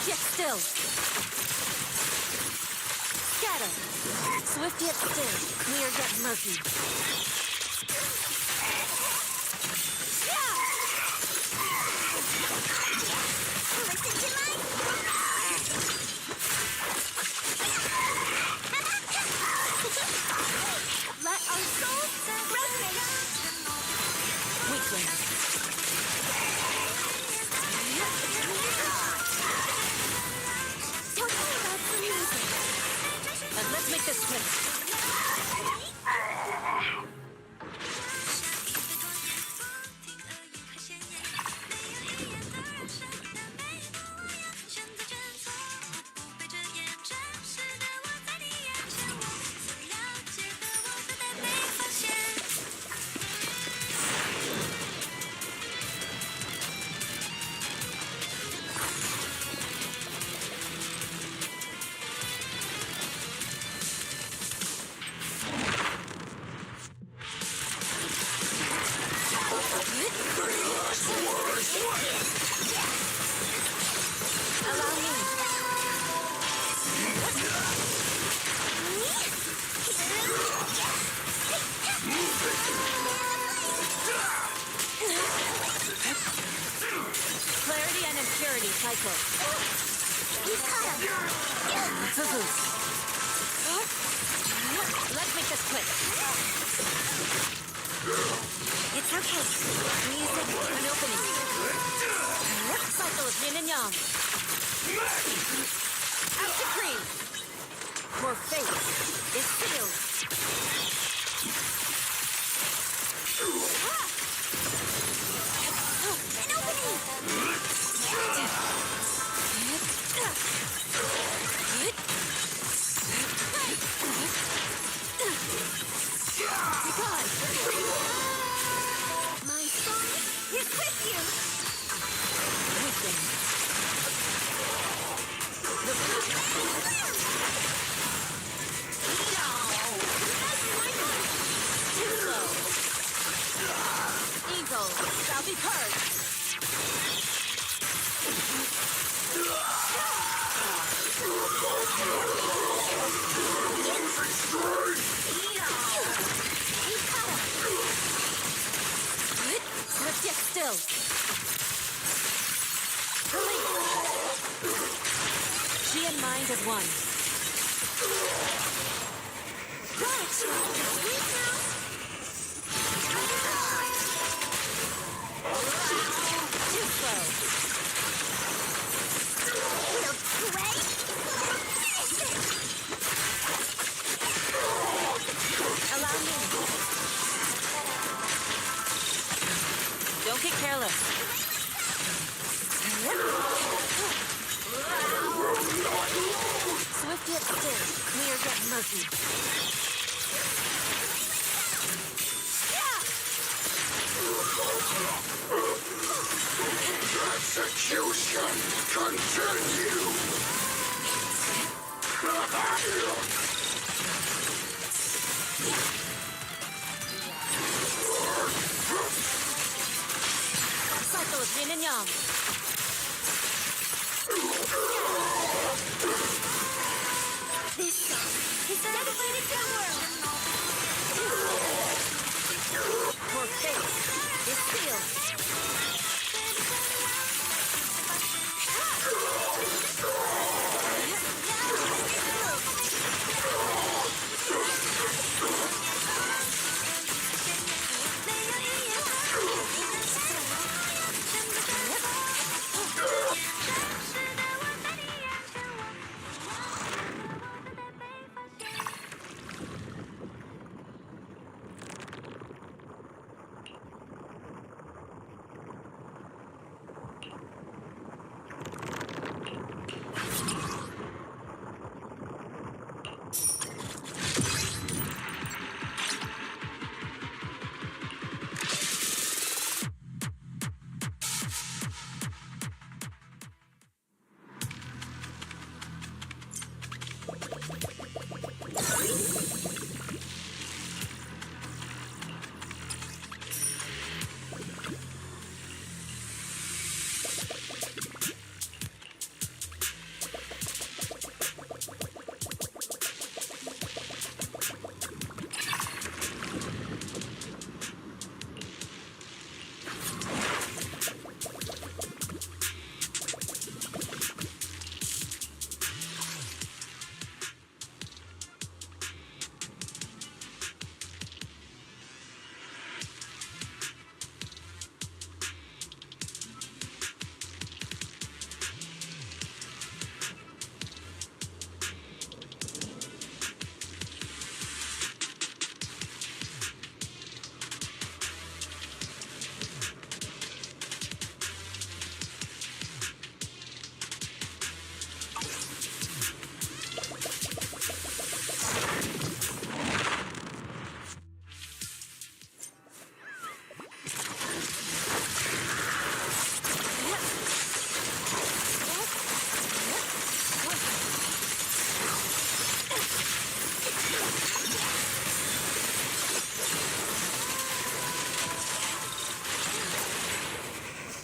Yet still. Scatter. Swift yet still. Clear yet murky. Listen to my... Let our souls resonate. Weakling. Tell me about some music. And let's make this quick. FuFu. We've caught him. FuFu. Let's make this quick. It's okay. Music, an opening. Cycle of yin and yang. Out to cream. More faith. It's sealed. An opening! My song is with you! Evil shall be purged. Swift yet still. She and mind as one. Watch! Sweet now! Too slow. We'll play! Finish it! Allow me. Don't get careless. Swift yet still, clear yet murky. Execution continue! Cycle of yin and yang. This song is dedicated to the world! For faith is sealed.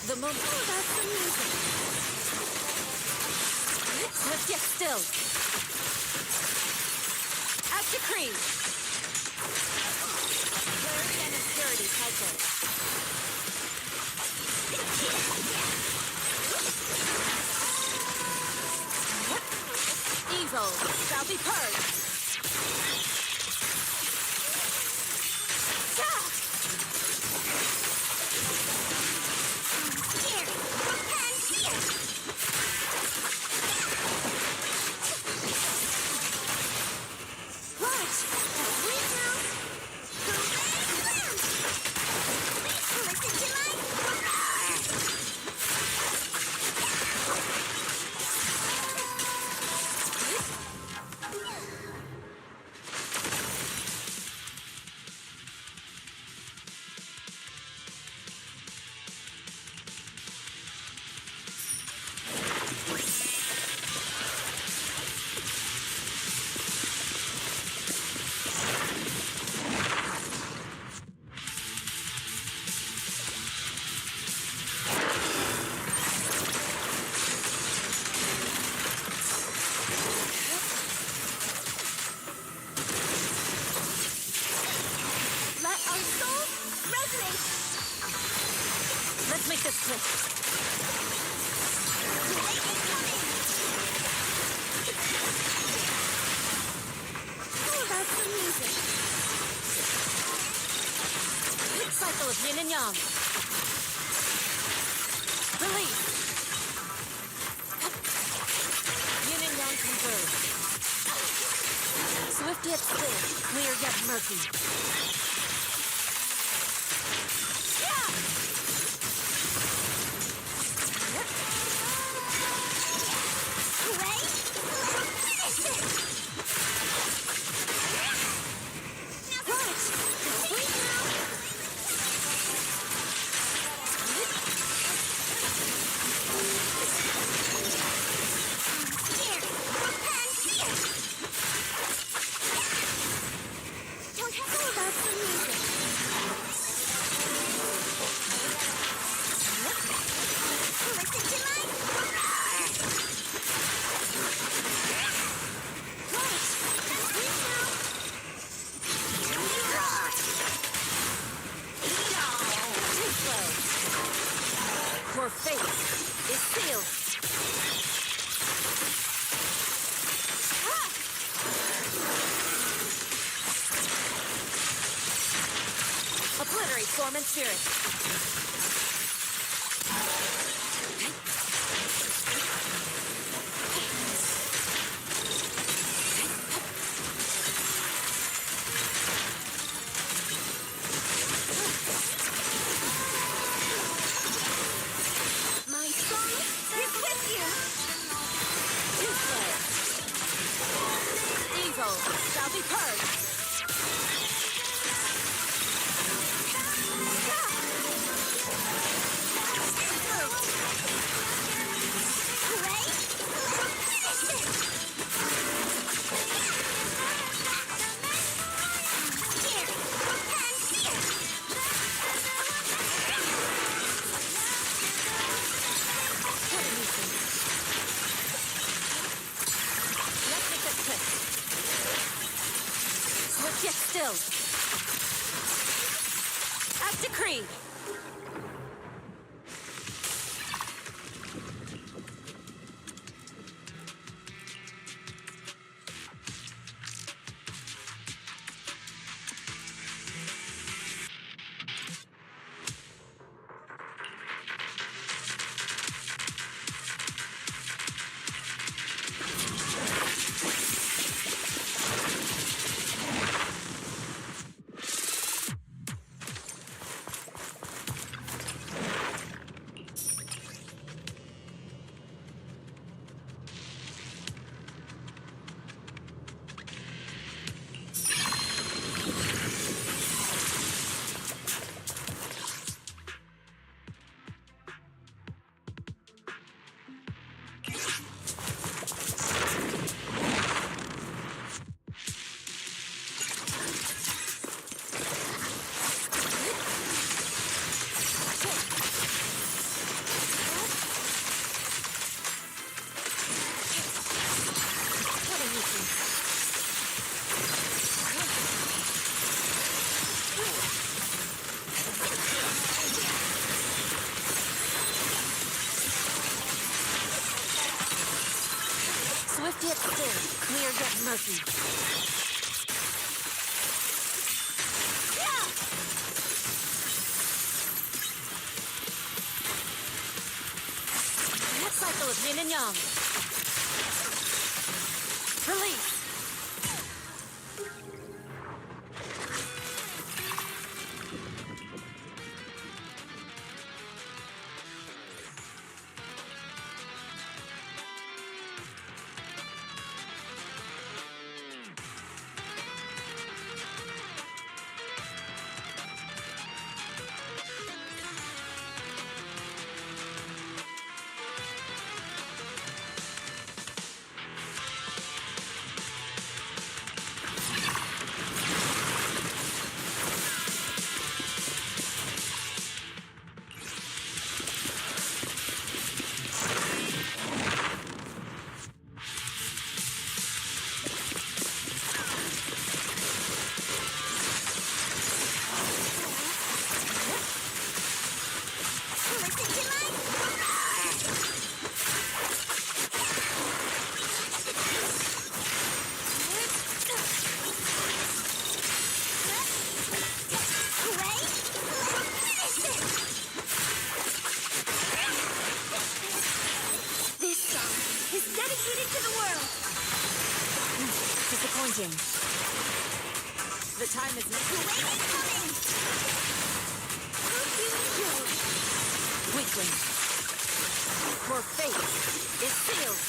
The moment. Oh, that's the music! Swift yet still. Out to cream. Flurry and a sturdy cycle. Evil shall be purged. Let's make this quick. How about some music? Cycle of yin and yang. Release. Yin and yang converge. Swift yet still, clear yet murky. Your fate is sealed. Obliterate form and spirit. Shall be purged. Yet still. As decreed. Swift yet still, clear yet murky. Next cycle of yin and yang. Release. Disappointing. The time is not. The wave is coming! Weakling. Your fate is sealed.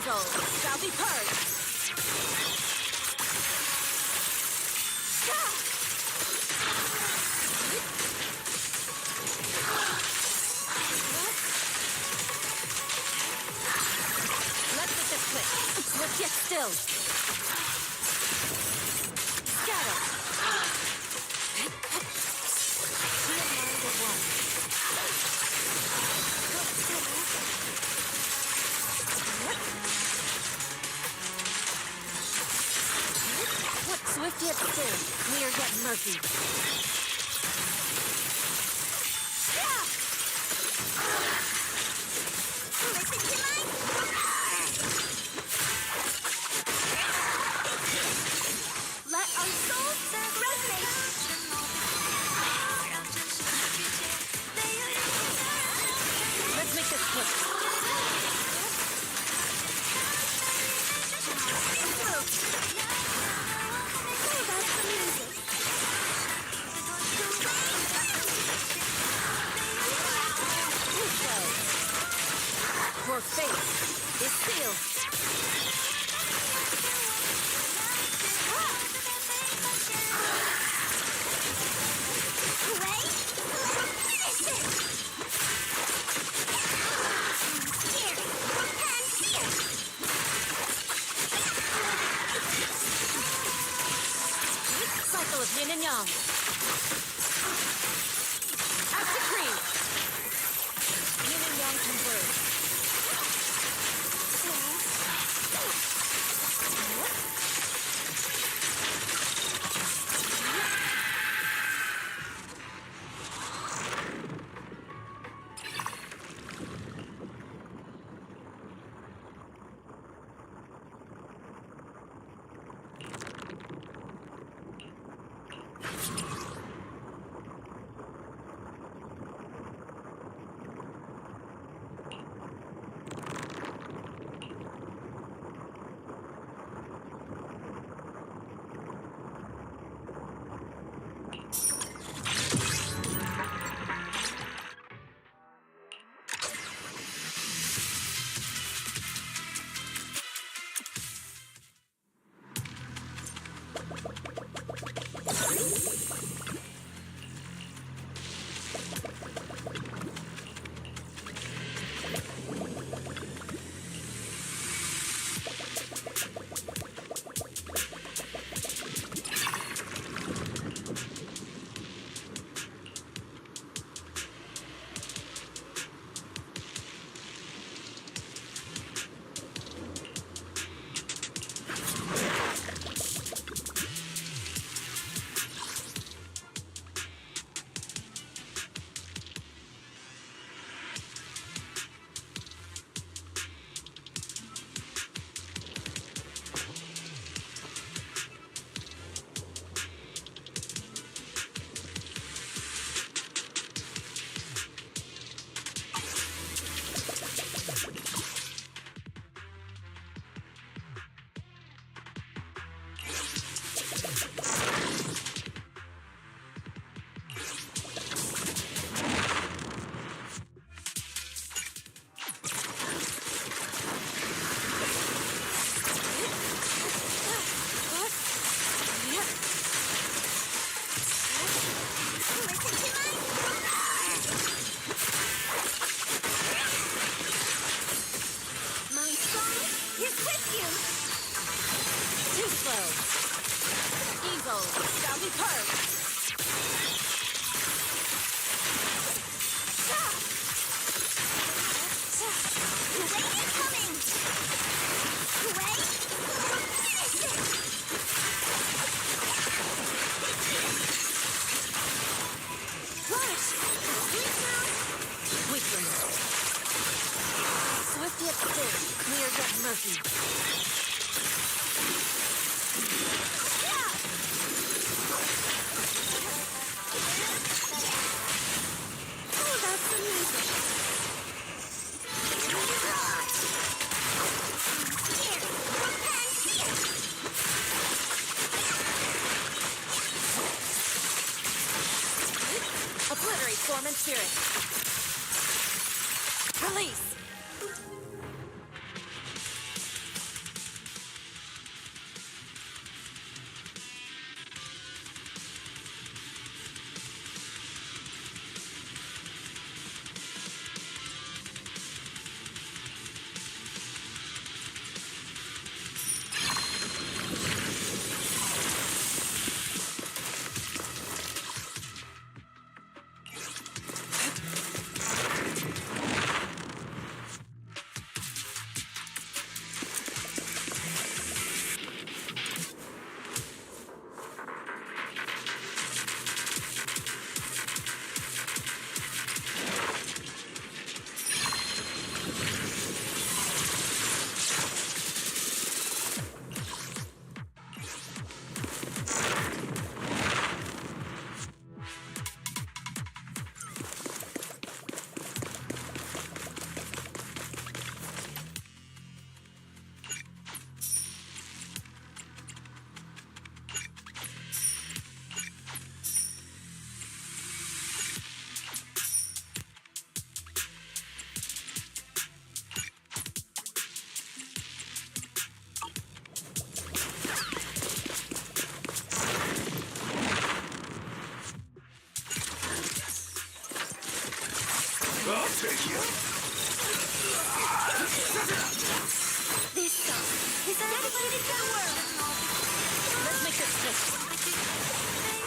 Shall be purged. Let's get this quick. Swift yet still. Scatter. Be a mind at once. Swift yet still, clear yet murky. Listen to my... Let our souls resonate. Let's make this quick. Your fate is sealed. Wait, let's finish this. Here, and here. Cycle of yin and yang. As decreed. Yin and yang converge. with you! Too slow. Evil shall be purged. Kuwei incoming! Kuwei, finish it! Flash! Weakling. Swift yet still, clear yet murky. Oh, that's amazing! Here, and here! Obliterate form and spirit. Release. I'll take you. This song is dedicated to the world! Let's make this quick.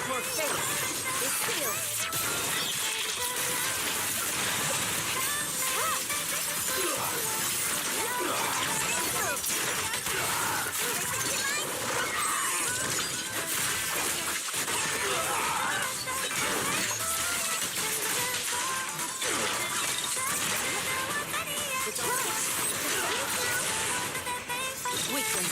For faith is sealed. Weakling.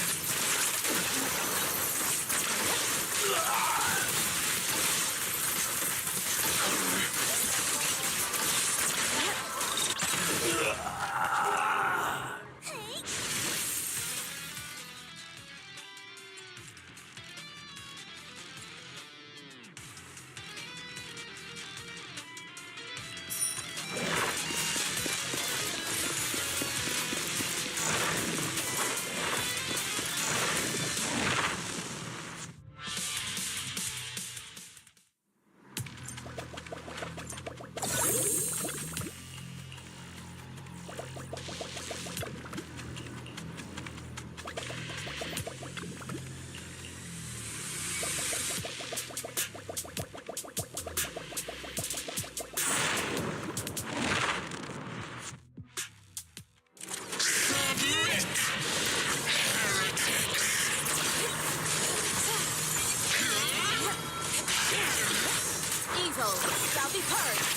Evil shall be purged.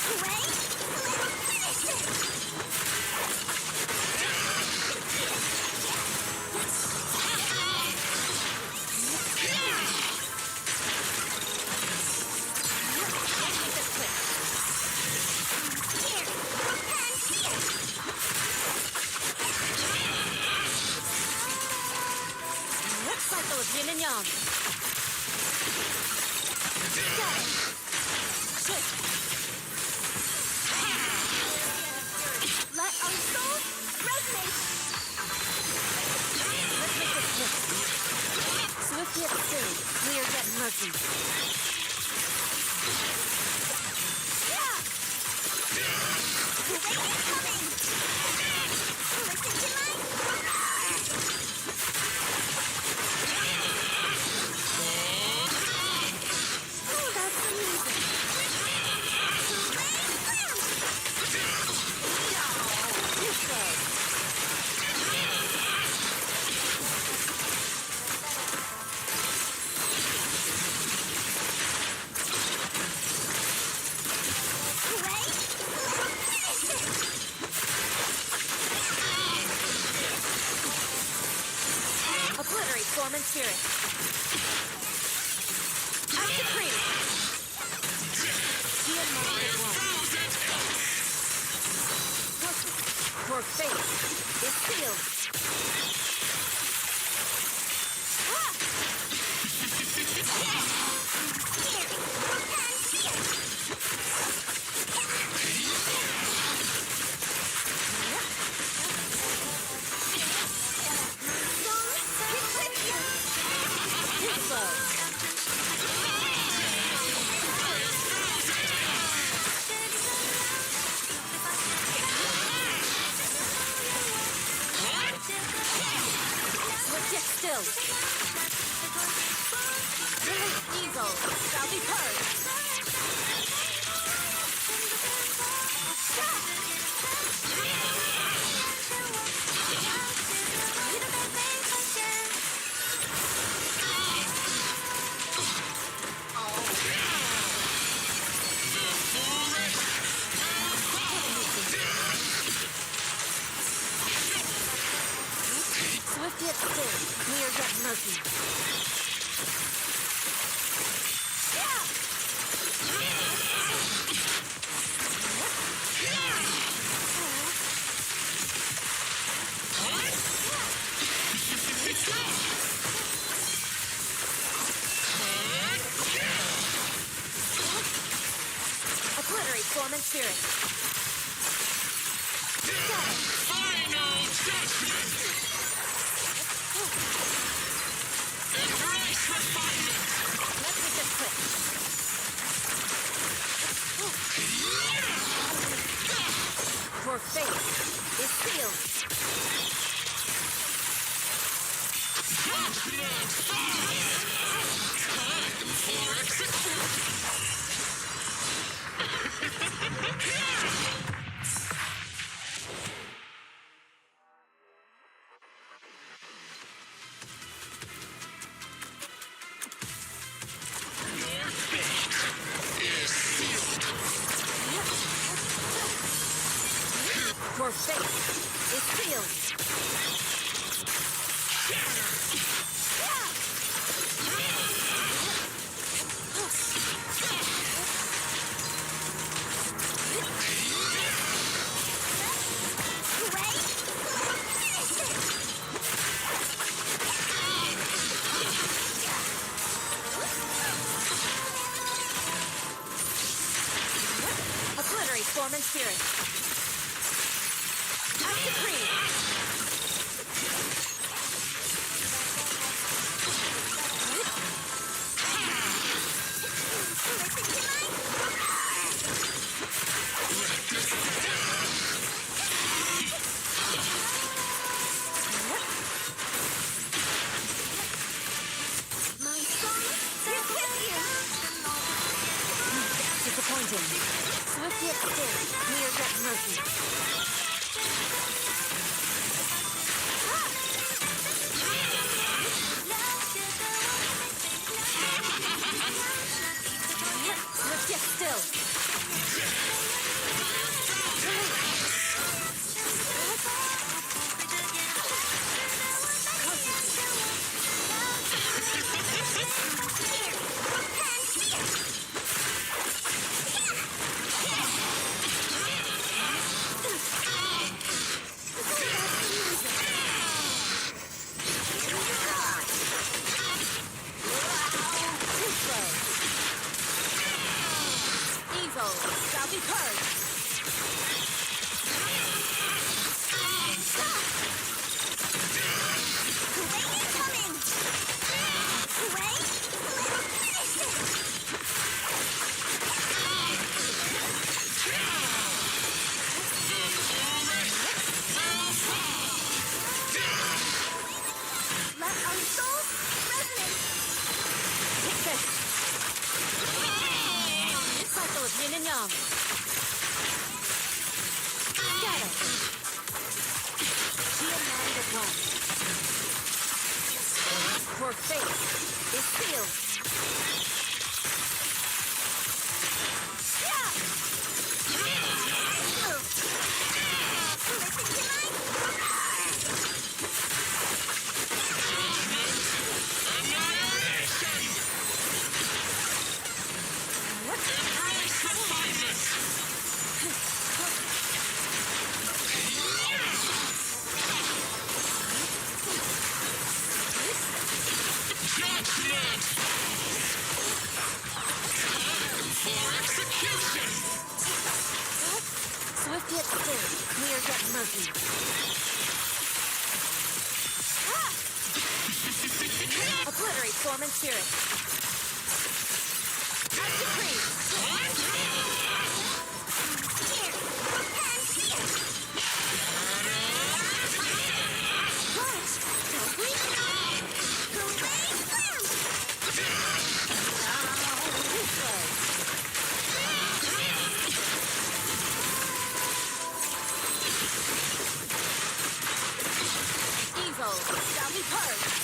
Kuwei, finish it! Cycle of yin and yang. Let our souls resonate! Let's make this quick. Swift yet still, clear yet murky. spirit. Out supreme. Be a mind at one. Your fate is sealed. Get still. Evil shall be purged. Swift yet still, clear yet murky. Obliterate form and spirit. Final judgment! Embrace refinement! Let's make this quick. Your fate is sealed. Judgment fire! Time for execution! Your fate is sealed. Obliterate form and spirit. Out supreme. My song is with you. Disappointing. Swift yet still, clear yet murky. Swift yet still. Evil shall be purged. Let our souls resonate. Take this. Cycle of yin and yang. Scatter. Be a mind at one. Your fate is sealed. Get still. Clear get murky. Obliterate form and spirit. As decreed. Here. And here. Launch. Don't blink. Hooray, slam! Evil shall be purged.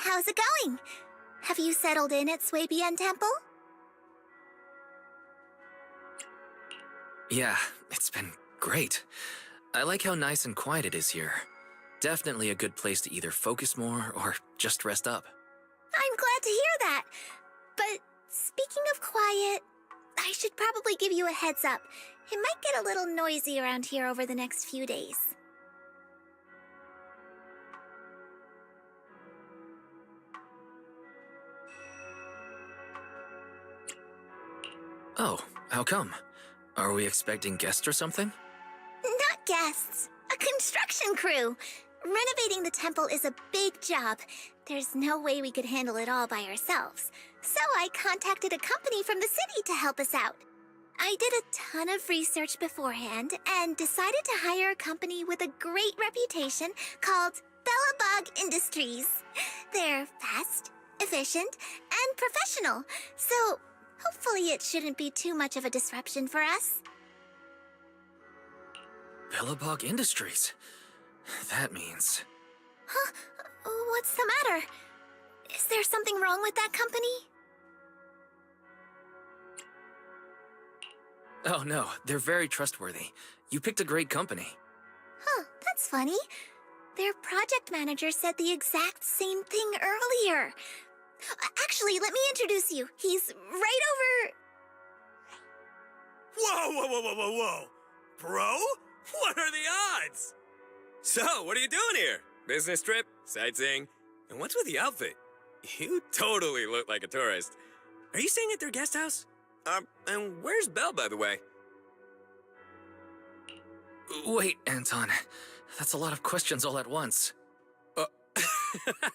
How's it going? Have you settled in at Swabian Temple? Yeah, it's been great. I like how nice and quiet it is here. Definitely a good place to either focus more or just rest up. I'm glad to hear that. But speaking of quiet, I should probably give you a heads up. It might get a little noisy around here over the next few days. Oh, how come? Are we expecting guests or something? Not guests. A construction crew. Renovating the temple is a big job. There's no way we could handle it all by ourselves. So I contacted a company from the city to help us out. I did a ton of research beforehand and decided to hire a company with a great reputation called Bellabog Industries. They're fast, efficient, and professional, so hopefully it shouldn't be too much of a disruption for us. Bellabog Industries? That means... Huh? What's the matter? Is there something wrong with that company? Oh no, they're very trustworthy. You picked a great company. Huh, that's funny. Their project manager said the exact same thing earlier. Actually, let me introduce you. He's right over... Whoa, whoa, whoa, whoa, whoa, whoa! Bro? What are the odds? So, what are you doing here? Business trip? Sightseeing? And what's with the outfit? You totally look like a tourist. Are you staying at their guest house? And where's Belle, by the way? Wait, Anton. That's a lot of questions all at once.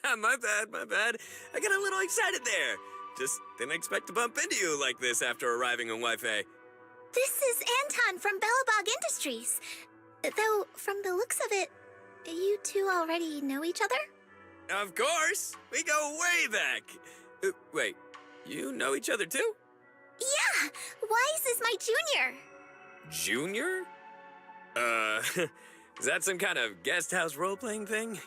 My bad. I got a little excited there. Just didn't expect to bump into you like this after arriving on Wi-Fi. This is Anton from Bellabog Industries. Though, from the looks of it, you two already know each other? Of course! We go way back! Wait, you know each other too? Yeah! Wise is my junior. Junior? Is that some kind of guest house role-playing thing?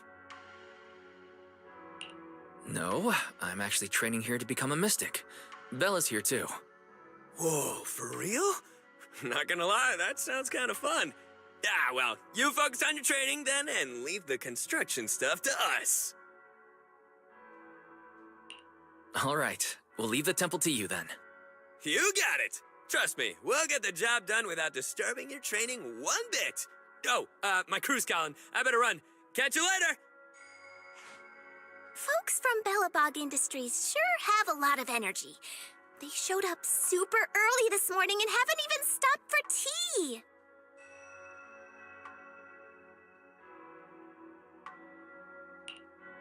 No, I'm actually training here to become a mystic. Bella's here too. Whoa, for real? Not gonna lie, that sounds kind of fun. Yeah, well, you focus on your training then and leave the construction stuff to us. All right, we'll leave the temple to you then. You got it! Trust me, we'll get the job done without disturbing your training one bit. Oh, my crew's calling. I better run. Catch you later! Folks from Bellabog Industries sure have a lot of energy. They showed up super early this morning and haven't even stopped for tea.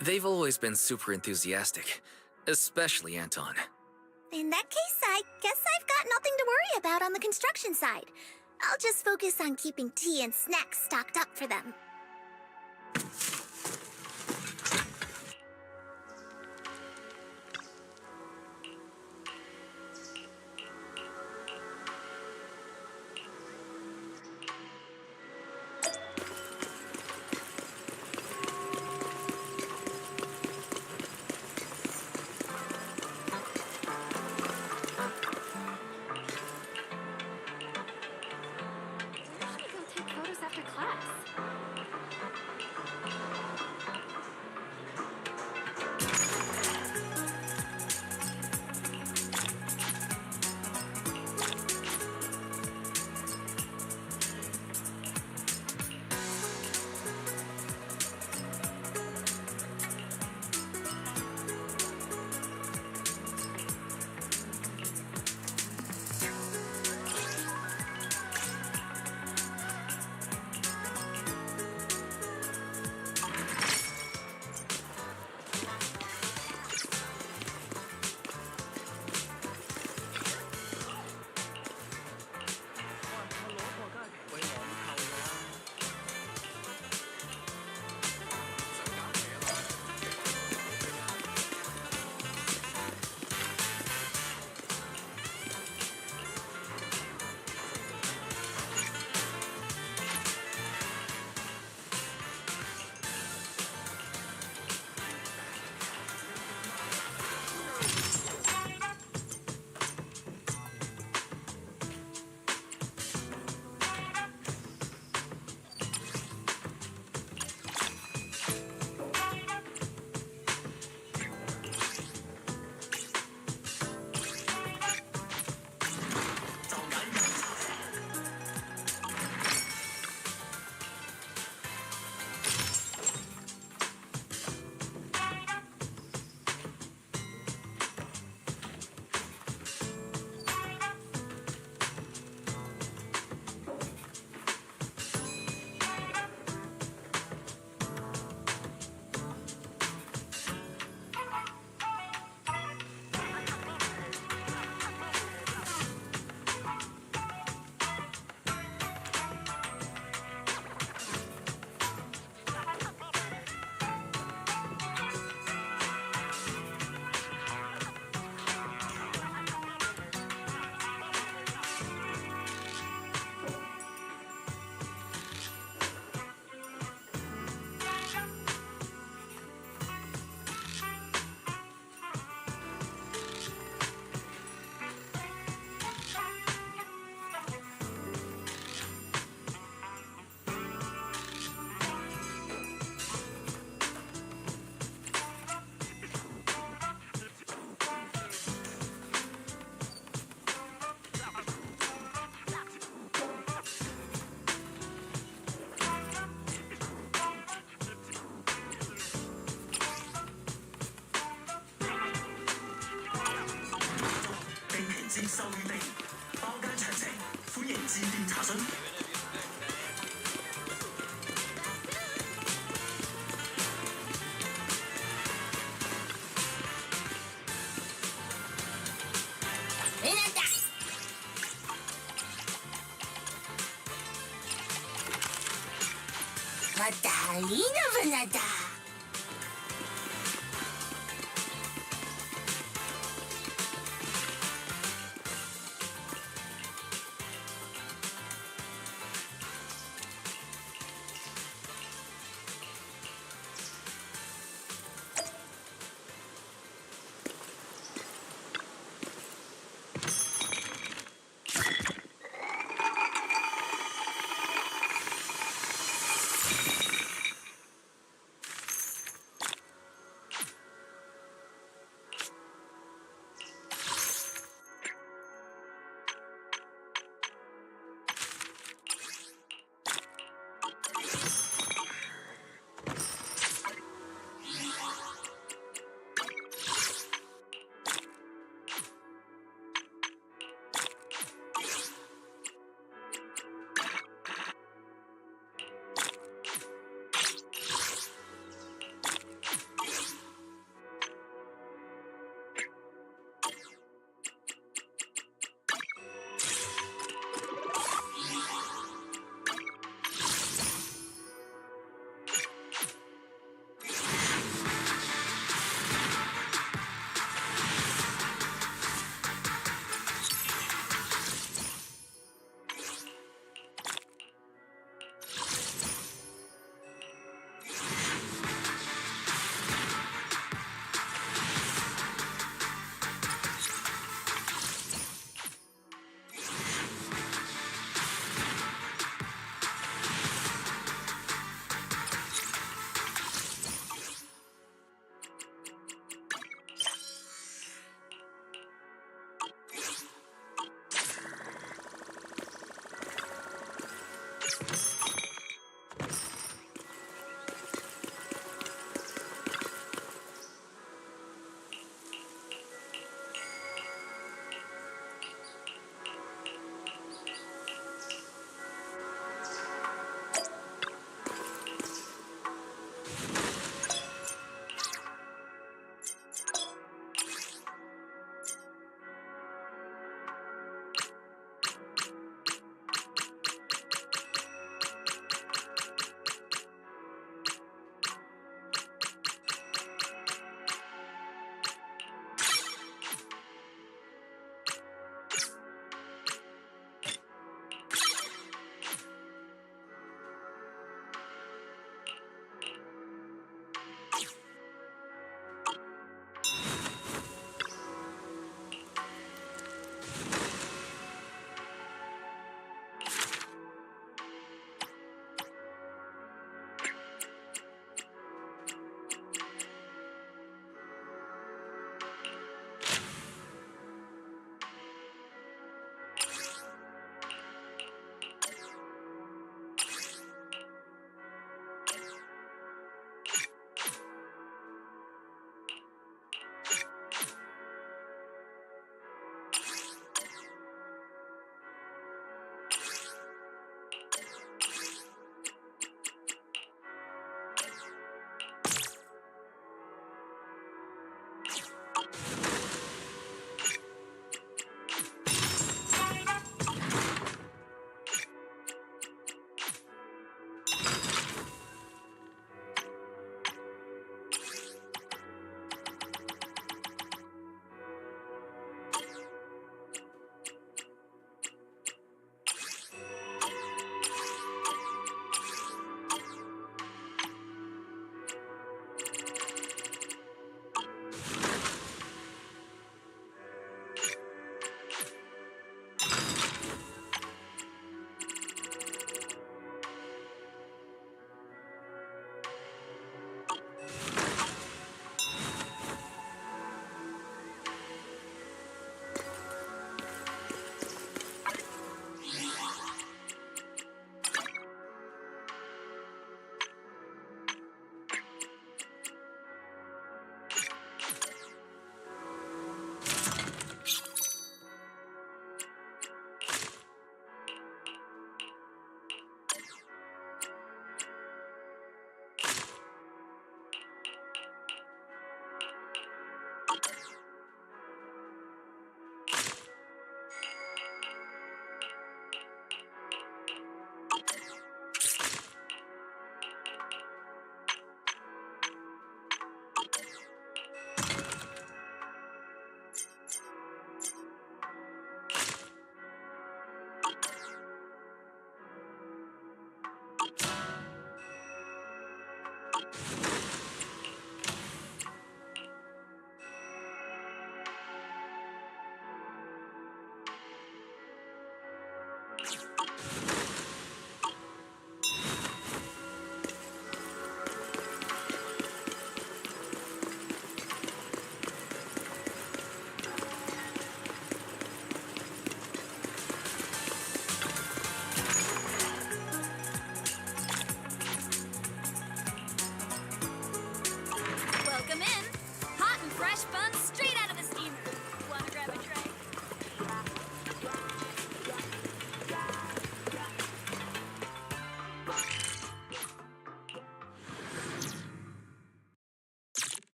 They've always been super enthusiastic, especially Anton. In that case, I guess I've got nothing to worry about on the construction side. I'll just focus on keeping tea and snacks stocked up for them.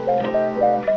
Bye.